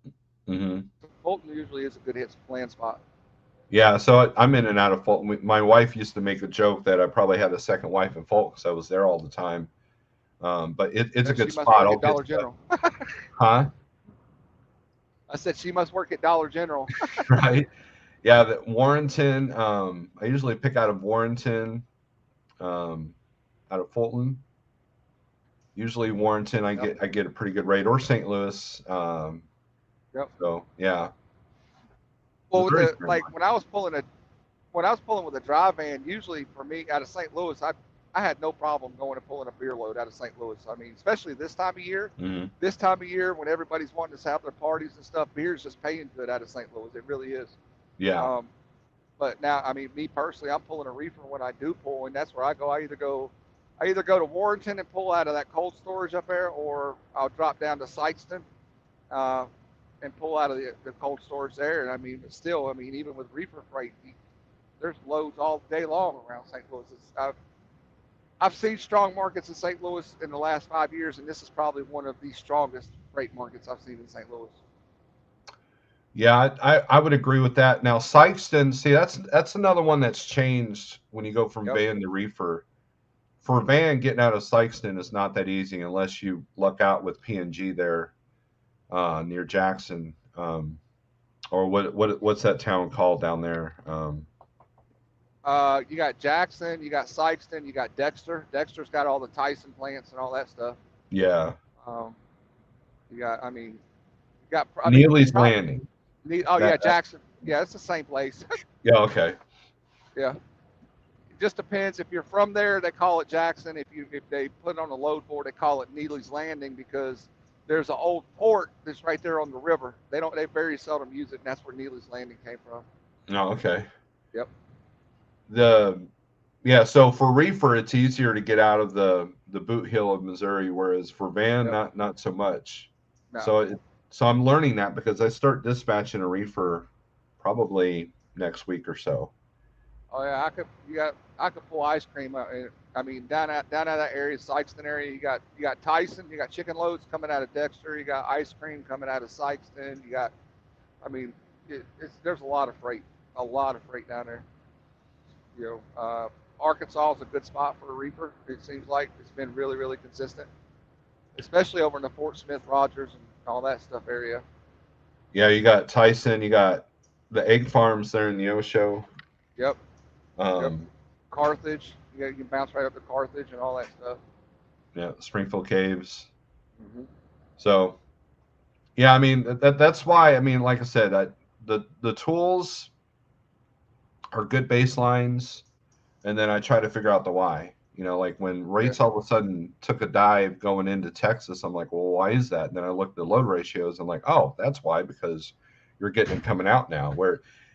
So Hmm. Fulton usually is a good hit land spot. Yeah, so I'm in and out of Fulton. My wife used to make a joke that I probably had a second wife in Fulton because I was there all the time. But it's a She good must spot. work I'll at get Dollar to that. General. Huh? I said she must work at Dollar General. Right? Yeah, the Warrenton. I usually pick out of Warrenton, um, out of Fulton. Usually Warrenton, Yep. I get a pretty good rate, or St. Louis. Yep. So yeah, Well, with Missouri's the very like much. when I was pulling with a dry van, usually for me out of St. Louis, I had no problem going and pulling a beer load out of St. Louis. I mean, especially this time of year. Hmm. This time of year when everybody's wanting to have their parties and stuff, beer's just paying good out of St. Louis. It really is. Yeah. Um, but now, I mean, me personally, I'm pulling a reefer when I do pull, and that's where I go. I either go to Warrenton and pull out of that cold storage up there, or I'll drop down to Sykeston uh, and pull out of the cold storage there. And I mean, but still, I mean, even with reefer freight, there's loads all day long around St. Louis. I've seen strong markets in St. Louis in the last 5 years, and this is probably one of the strongest freight markets I've seen in St. Louis. Yeah, I would agree with that. Now Sykeston, see, that's another one that's changed when you go from Yep. van to reefer. For a van, getting out of Sykeston is not that easy unless you luck out with PNG there, near Jackson, or what's that town called down there? You got Jackson, you got Sykeston, you got Dexter. Dexter's got all the Tyson plants and all that stuff. Yeah, Um, you got, I mean, you got, I mean, Neely's probably, Landing. oh yeah, That Jackson. Yeah, it's the same place. yeah, okay, Yeah, it just depends. If you're from there, they call it Jackson. If they put it on the load board, they call it Neely's Landing because there's an old port that's right there on the river. They very seldom use it, and that's where Neely's Landing came from. no, okay. Yep. The Yeah, so for reefer, it's easier to get out of the boot heel of Missouri, whereas for van, Yep. not so much. No. So so I'm learning that because I start dispatching a reefer probably next week or so. Oh yeah, I could pull ice cream. I mean, down at that area, Sykeston area, you got Tyson, you got chicken loads coming out of Dexter, you got ice cream coming out of Sykeston, you got, I mean, there's a lot of freight down there. You Arkansas is a good spot for a reefer. It seems like it's been really consistent, especially over in the Fort Smith, Rogers, and all that stuff area. Yeah, you got Tyson, you got the egg farms there in the Osho. Yep, yep. Um, Carthage, you can bounce right up to Carthage and all that stuff. yeah, Springfield Caves. Hmm. So yeah, I mean that's why, I mean, like I said, the tools are good baselines, and then I try to figure out the why. Like when Yeah. rates all of a sudden took a dive going into Texas, I'm like, well, why is that? And then I looked at the load ratios. I'm like, oh, that's why, because you're getting it coming out now.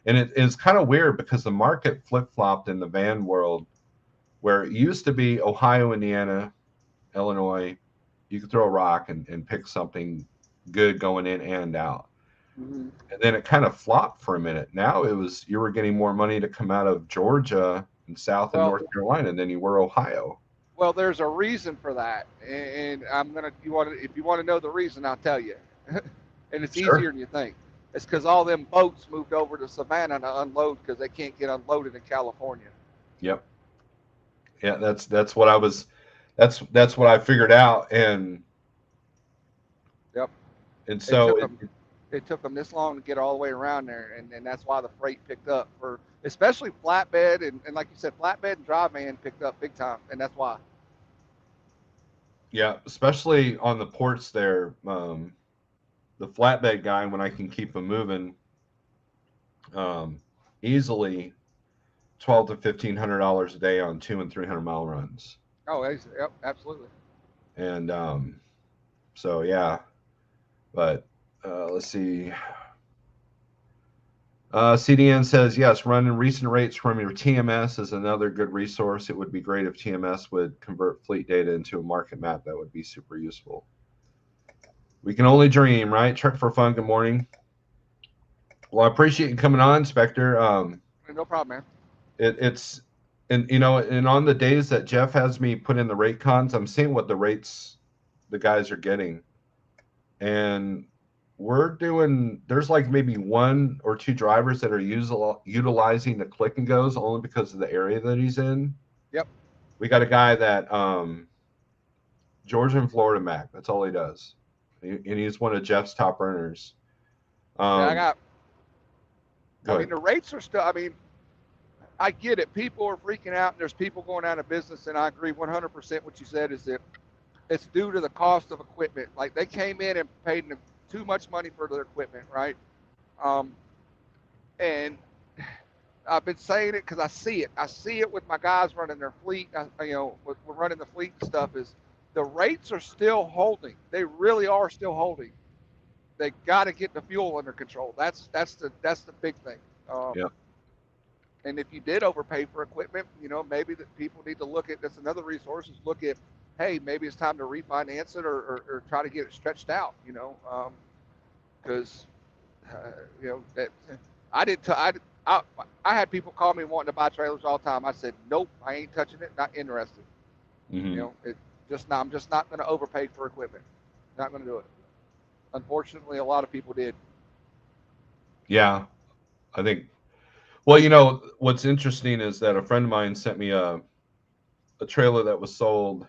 And it is kind of weird because the market flip flopped in the van world, where it used to be Ohio, Indiana, Illinois, you could throw a rock and pick something good going in and out. Hmm. And then it kind of flopped for a minute. Now you were getting more money to come out of Georgia and South and Well, North Carolina than you were Ohio. well, there's a reason for that, and if you want to know the reason, I'll tell you. And it's Sure. easier than you think. It's because all them boats moved over to Savannah to unload because they can't get unloaded in California. Yep. Yeah, that's what I was that's what I figured out, Yep. and It so took them. it took them this long to get all the way around there, and that's why the freight picked up for especially flatbed and like you said, flatbed and dry van picked up big time, and that's why. Yeah, especially on the ports there. The flatbed guy, when I can keep them moving, um, easily 12 to $1,500 a day on 200 and 300 mile runs. Oh, yep, absolutely. And so yeah, but let's see. CDN says yes. Running recent rates from your TMS is another good resource. It would be great if TMS would convert fleet data into a market map. That would be super useful. We can only dream, right? Truck for fun. Good morning. Well, I appreciate you coming on, Spectre. No problem, man. It's and and on the days that Jeff has me put in the rate cons, I'm seeing what the rates the guys are getting, and we're doing. There's like maybe one or two drivers that are utilizing the click and goes only because of the area that he's in. Yep. We got a guy that Georgia and Florida Mac. That's all he does, and he's one of Jeff's top earners. Yeah, I Um, got. go I mean, ahead. the rates are still. I mean, I get it. People are freaking out, and there's people going out of business, and I agree 100% what you said is that it's due to the cost of equipment. Like they came in and paid too much money for their equipment, right? Um, and I've been saying it because I see it. I see it with my guys running their fleet. We're running the fleet and stuff. Is the rates are still holding? They really are still holding. They got to get the fuel under control. That's the big thing. Yeah. And if you did overpay for equipment, maybe that people need to look at. That's another resource. Is look at, hey, maybe it's time to refinance it or try to get it stretched out. Because that I did. I had people call me wanting to buy trailers all the time. I said, nope, I ain't touching it. Not interested. Mm-hmm. Just not. I'm just not going to overpay for equipment. Not going to do it. Unfortunately, a lot of people did. Yeah, I think. Well, what's interesting is that a friend of mine sent me a trailer that was sold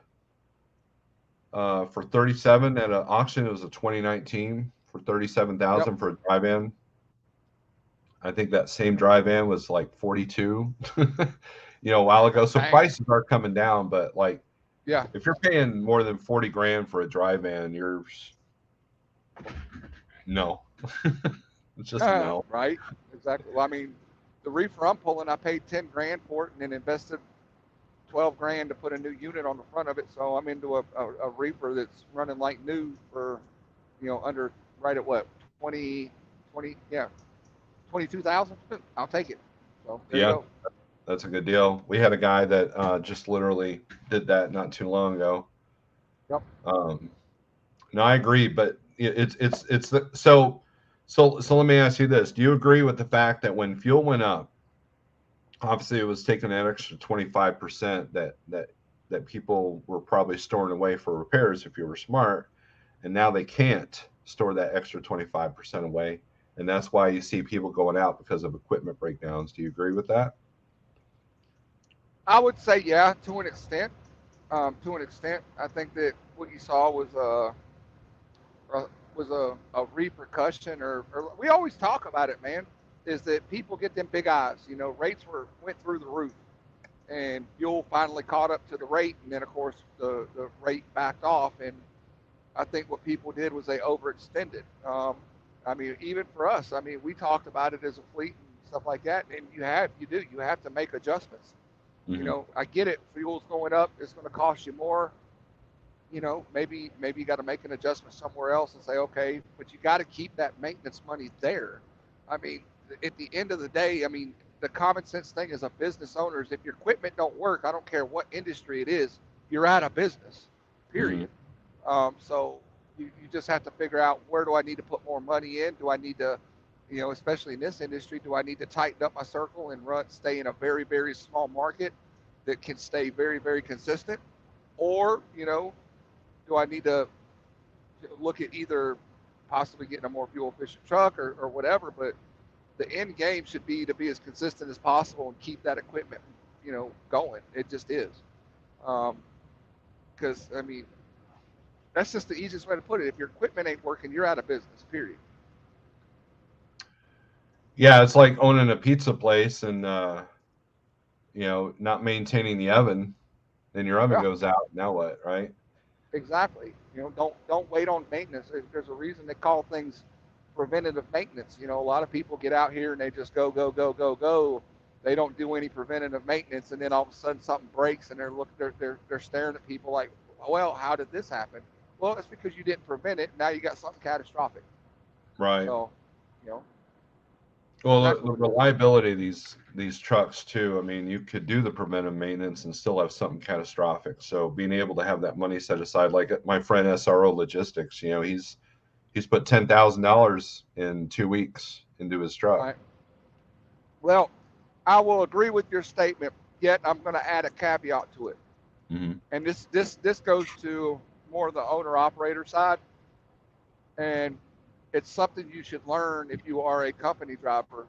for 37 at an auction. It was a 2019 for Yep. 37,000 for a drive in. I think that same drive in was like 42, a while ago. So Dang. prices are coming down, but like Yeah. if you're paying more than 40 grand for a drive in, you're no, it's just no. Right. Exactly. Well, I mean, the reefer I'm pulling, I paid 10 grand for it and then invested 12 grand to put a new unit on the front of it. So I'm into a reefer that's running like new for, under right at what 20, yeah, 22,000. I'll take it. So there you Yeah, go. that's a good deal. We had a guy that just literally did that not too long ago. Yep. Um, no, I agree, but it's the so let me ask you this: do you agree with the fact that when fuel went up, obviously it was taking an extra 25% that people were probably storing away for repairs if you were smart, and now they can't store that extra 25% away, and that's why you see people going out because of equipment breakdowns. Do you agree with that? I would say yeah, to an extent. To an extent, I think that what you saw uh, was a repercussion, or we always talk about it, man. Is that people get them big eyes? Rates went through the roof, and fuel finally caught up to the rate, and then of course the rate backed off, and I think what people did was they overextended. I mean, even for us, I mean, we talked about it as a fleet and stuff like that, and you have to make adjustments. Mm-hmm. I get it. Fuel's going up. It's going to cost you more. Maybe you got to make an adjustment somewhere else and say, okay, but you got to keep that maintenance money there. I mean, at the end of the day, I mean, the common sense thing as a business owner is if your equipment don't work, I don't care what industry it is, you're out of business. Mm-hmm. Period. So you just have to figure out where do I need to put more money in? Do I need to, especially in this industry, do I need to tighten up my circle and stay in a very, very small market that can stay very, very consistent? Or, do I need to look at either possibly getting a more fuel efficient truck or whatever? But the end game should be to be as consistent as possible and keep that equipment, going. It just is. Because, I mean, that's just the easiest way to put it. If your equipment ain't working, you're out of business, period. Yeah, it's like owning a pizza place and not maintaining the oven. Then your oven Yeah, goes out. Now what, right? exactly. Don't wait on maintenance. There's a reason they call things preventative maintenance. A lot of people get out here and they just go go go go go. They don't do any preventative maintenance, and then all of a sudden something breaks, and they're staring at people like, well, how did this happen? Well, it's because you didn't prevent it. Now you got something catastrophic. Right. So, you know, Well, that's the what it is. reliability of these trucks too. I mean, you could do the preventive maintenance and still have something catastrophic. So being able to have that money set aside, like my friend SRO Logistics, he's put $10,000 in 2 weeks into his truck. Right. Well, I will agree with your statement. Yet I'm going to add a caveat to it, Hmm. and this goes to more the owner operator side, and it's something you should learn if you are a company driver.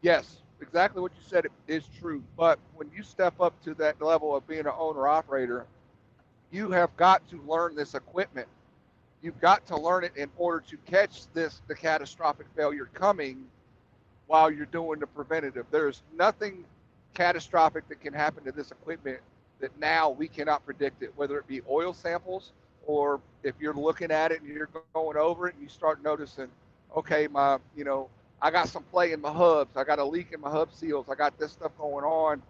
Yes, exactly what you said is true. But when you step up to that level of being an owner operator, you have got to learn this equipment. You've got to learn it in order to catch the catastrophic failure coming while you're doing the preventative. There's nothing catastrophic that can happen to this equipment that now we cannot predict it, whether it be oil samples or if you're looking at it and you're going over it and you start noticing, okay, I got some play in my hubs, I got a leak in my hub seals, I got this stuff going on.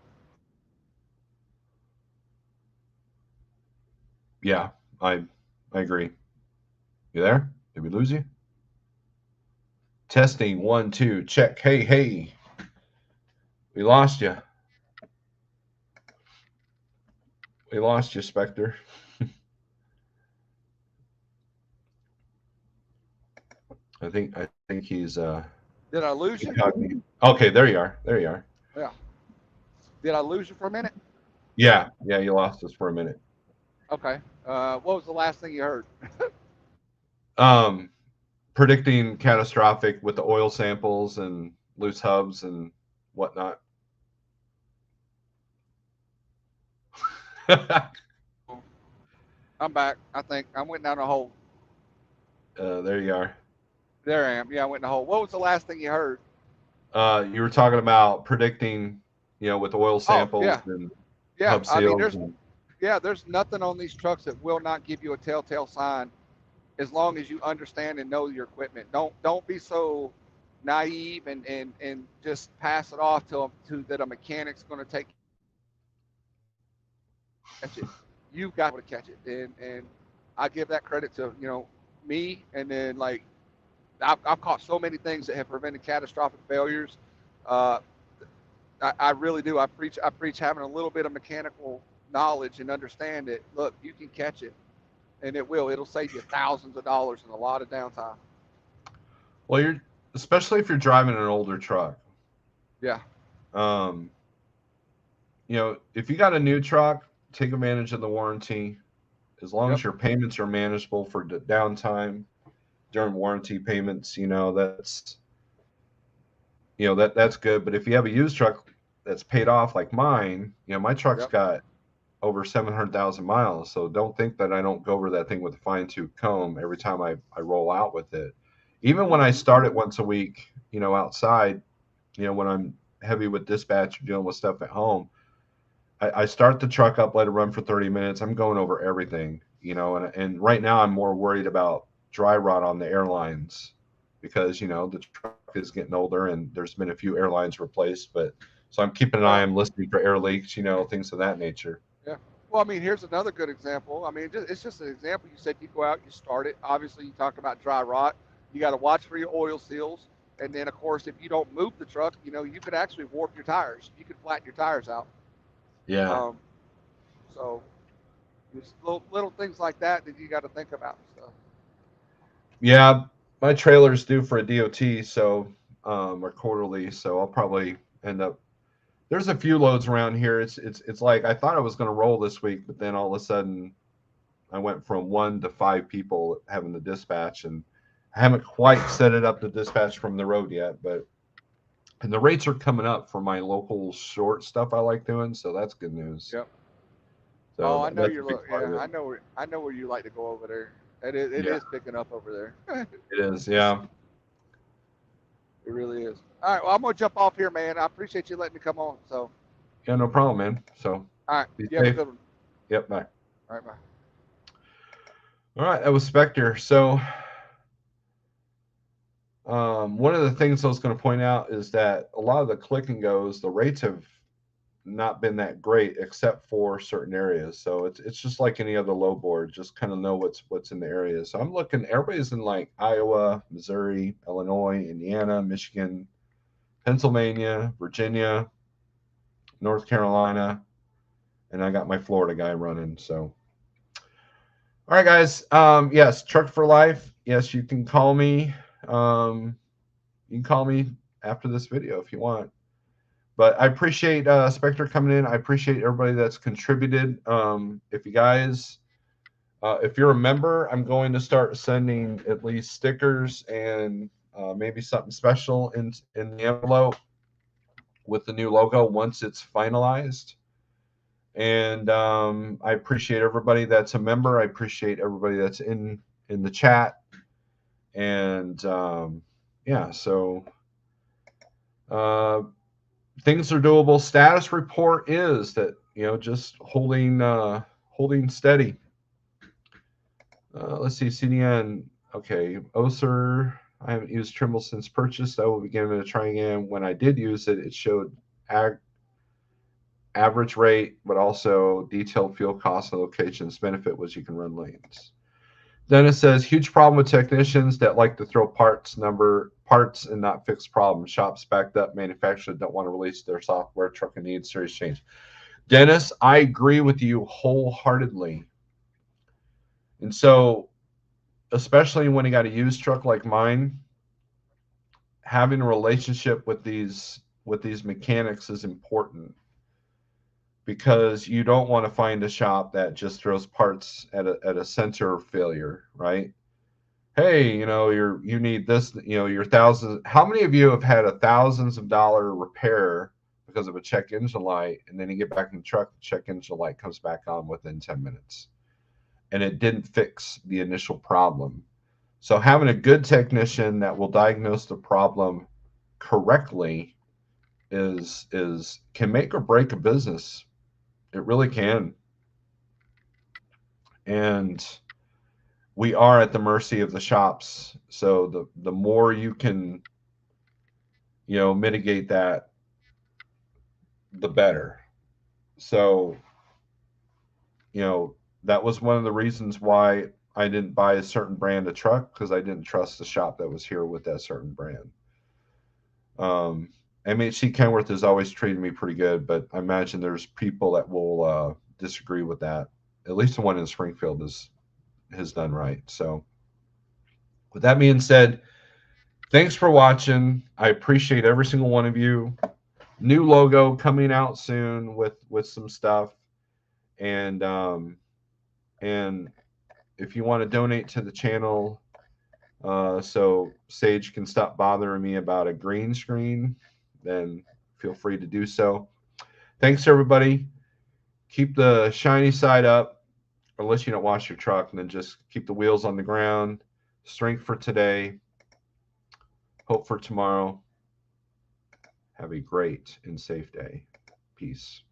Yeah, I agree. You there? Did we lose you? Testing 1 2 check. Hey, we lost you. We lost you, Spectre. I think he's Did I lose you? incognito. Okay, there you are. There you are. Yeah. Did I lose you for a minute? Yeah, you lost us for a minute. Okay. What was the last thing you heard? Um, predicting catastrophic with the oil samples and loose hubs and whatnot. I'm back. I think I went down a hole. There you are. There I am. Yeah, I went in a hole. What was the last thing you heard? You were talking about predicting, with oil Oh, samples yeah. and Yeah. hub I mean, seals. And, there's nothing on these trucks that will not give you a telltale sign as long as you understand and know your equipment. Don't be so naive and just pass it off to that a mechanic's going to take care of it. You've got to be able to catch it, and I give that credit to me, and then like I've caught so many things that have prevented catastrophic failures. Uh, I really do. I preach having a little bit of mechanical knowledge and understand it. Look, you can catch it, and it will. It'll save you thousands of dollars and a lot of downtime. well, you're especially if you're driving an older truck. Yeah. Um, if you got a new truck, take advantage of the warranty. As long Yep. as your payments are manageable for the downtime during warranty payments, that's good. But if you have a used truck that's paid off like mine, my truck's Yep. got over 700,000 miles. So don't think that I don't go over that thing with a fine tooth comb every time I roll out with it. Even when I Mm-hmm. start it once a week, outside, when I'm heavy with dispatch or dealing with stuff at home, I start the truck up, let it run for 30 minutes. I'm going over everything, and right now I'm more worried about dry rot on the airlines because, the truck is getting older and there's been a few airlines replaced. But so I'm keeping an eye, Well, I'm listening for air leaks, things of that nature. yeah. Well, I mean, here's another good example. I mean, it's just an example. You said you go out, you start it. Obviously, you talk about dry rot. You got to watch for your oil seals. And then, of course, if you don't move the truck, you could actually warp your tires. You could flatten your tires out. Yeah. Um, so, just little things like that you got to think about. So, Yeah. My trailer's due for a DOT, so, or quarterly. So I'll probably end up, there's a few loads around here. It's like I thought I was going to roll this week, but then all of a sudden I went from 1 to 5 people having the dispatch, and I haven't quite set it up to dispatch from the road yet. But and the rates are coming up for my local short stuff I like doing, so that's good news. yep. So Oh, I know that's a you're. big part Yeah, of it. I know where you like to go over there. It Yeah, is picking up over there. it is. Just Yeah, It really is. All right. Well, I'm gonna jump off here, man. I appreciate you letting me come on. So, Yeah, no problem, man. So all right. be You have a safe. good one. Yep, bye. All right. Bye. All right, that was Spectre. So one of the things I was going to point out is that a lot of the click and goes, the rates have not been that great except for certain areas. So it's just like any other low board, just kind of know what's in the area. So I'm looking, everybody's in like Iowa, Missouri, Illinois, Indiana, Michigan, Pennsylvania, Virginia, North Carolina, and I got my Florida guy running. So all right, guys. Yes, Truck for Life. Yes, you can call me. You can call me after this video if you want. But I appreciate Spectre coming in. I appreciate everybody that's contributed. If you guys, if you're a member, I'm going to start sending at least stickers and maybe something special in the envelope with the new logo once it's finalized. And I appreciate everybody that's a member. I appreciate everybody that's in the chat. And yeah, so things are doable. Status report is that just holding steady. Let's see, CDN. Okay, OSER. I haven't used Trimble since purchase. I will be giving it a try again. When I did use it, it showed average rate, but also detailed fuel costs and locations. Benefit was you can run lanes. Then it says huge problem with technicians that like to throw parts and not fix problems. Shops backed up, manufacturers don't want to release their software. Trucking needs serious change. Dennis, I agree with you wholeheartedly. And so, especially when you got a used truck like mine, having a relationship with these mechanics is important, because you don't want to find a shop that just throws parts at a center failure, right? Hey, you need this, your thousands. How many of you have had a thousands of dollar repair because of a check engine light, and then you get back in the truck, the check engine light comes back on within 10 minutes, and it didn't fix the initial problem? So having a good technician that will diagnose the problem correctly is can make or break a business. It really can. And we are at the mercy of the shops. So the more you can, mitigate that, the better. So, that was one of the reasons why I didn't buy a certain brand of truck, because I didn't trust the shop that was here with that certain brand. MHC Kenworth has always treated me pretty good, but I imagine there's people that will disagree with that. At least the one in Springfield has done right. So with that being said, thanks for watching. I appreciate every single one of you. New logo coming out soon with some stuff. And if you want to donate to the channel, so Sage can stop bothering me about a green screen, then feel free to do so. Thanks, everybody. Keep the shiny side up, unless you don't wash your truck, and then just keep the wheels on the ground. Strength for today. Hope for tomorrow. Have a great and safe day. Peace.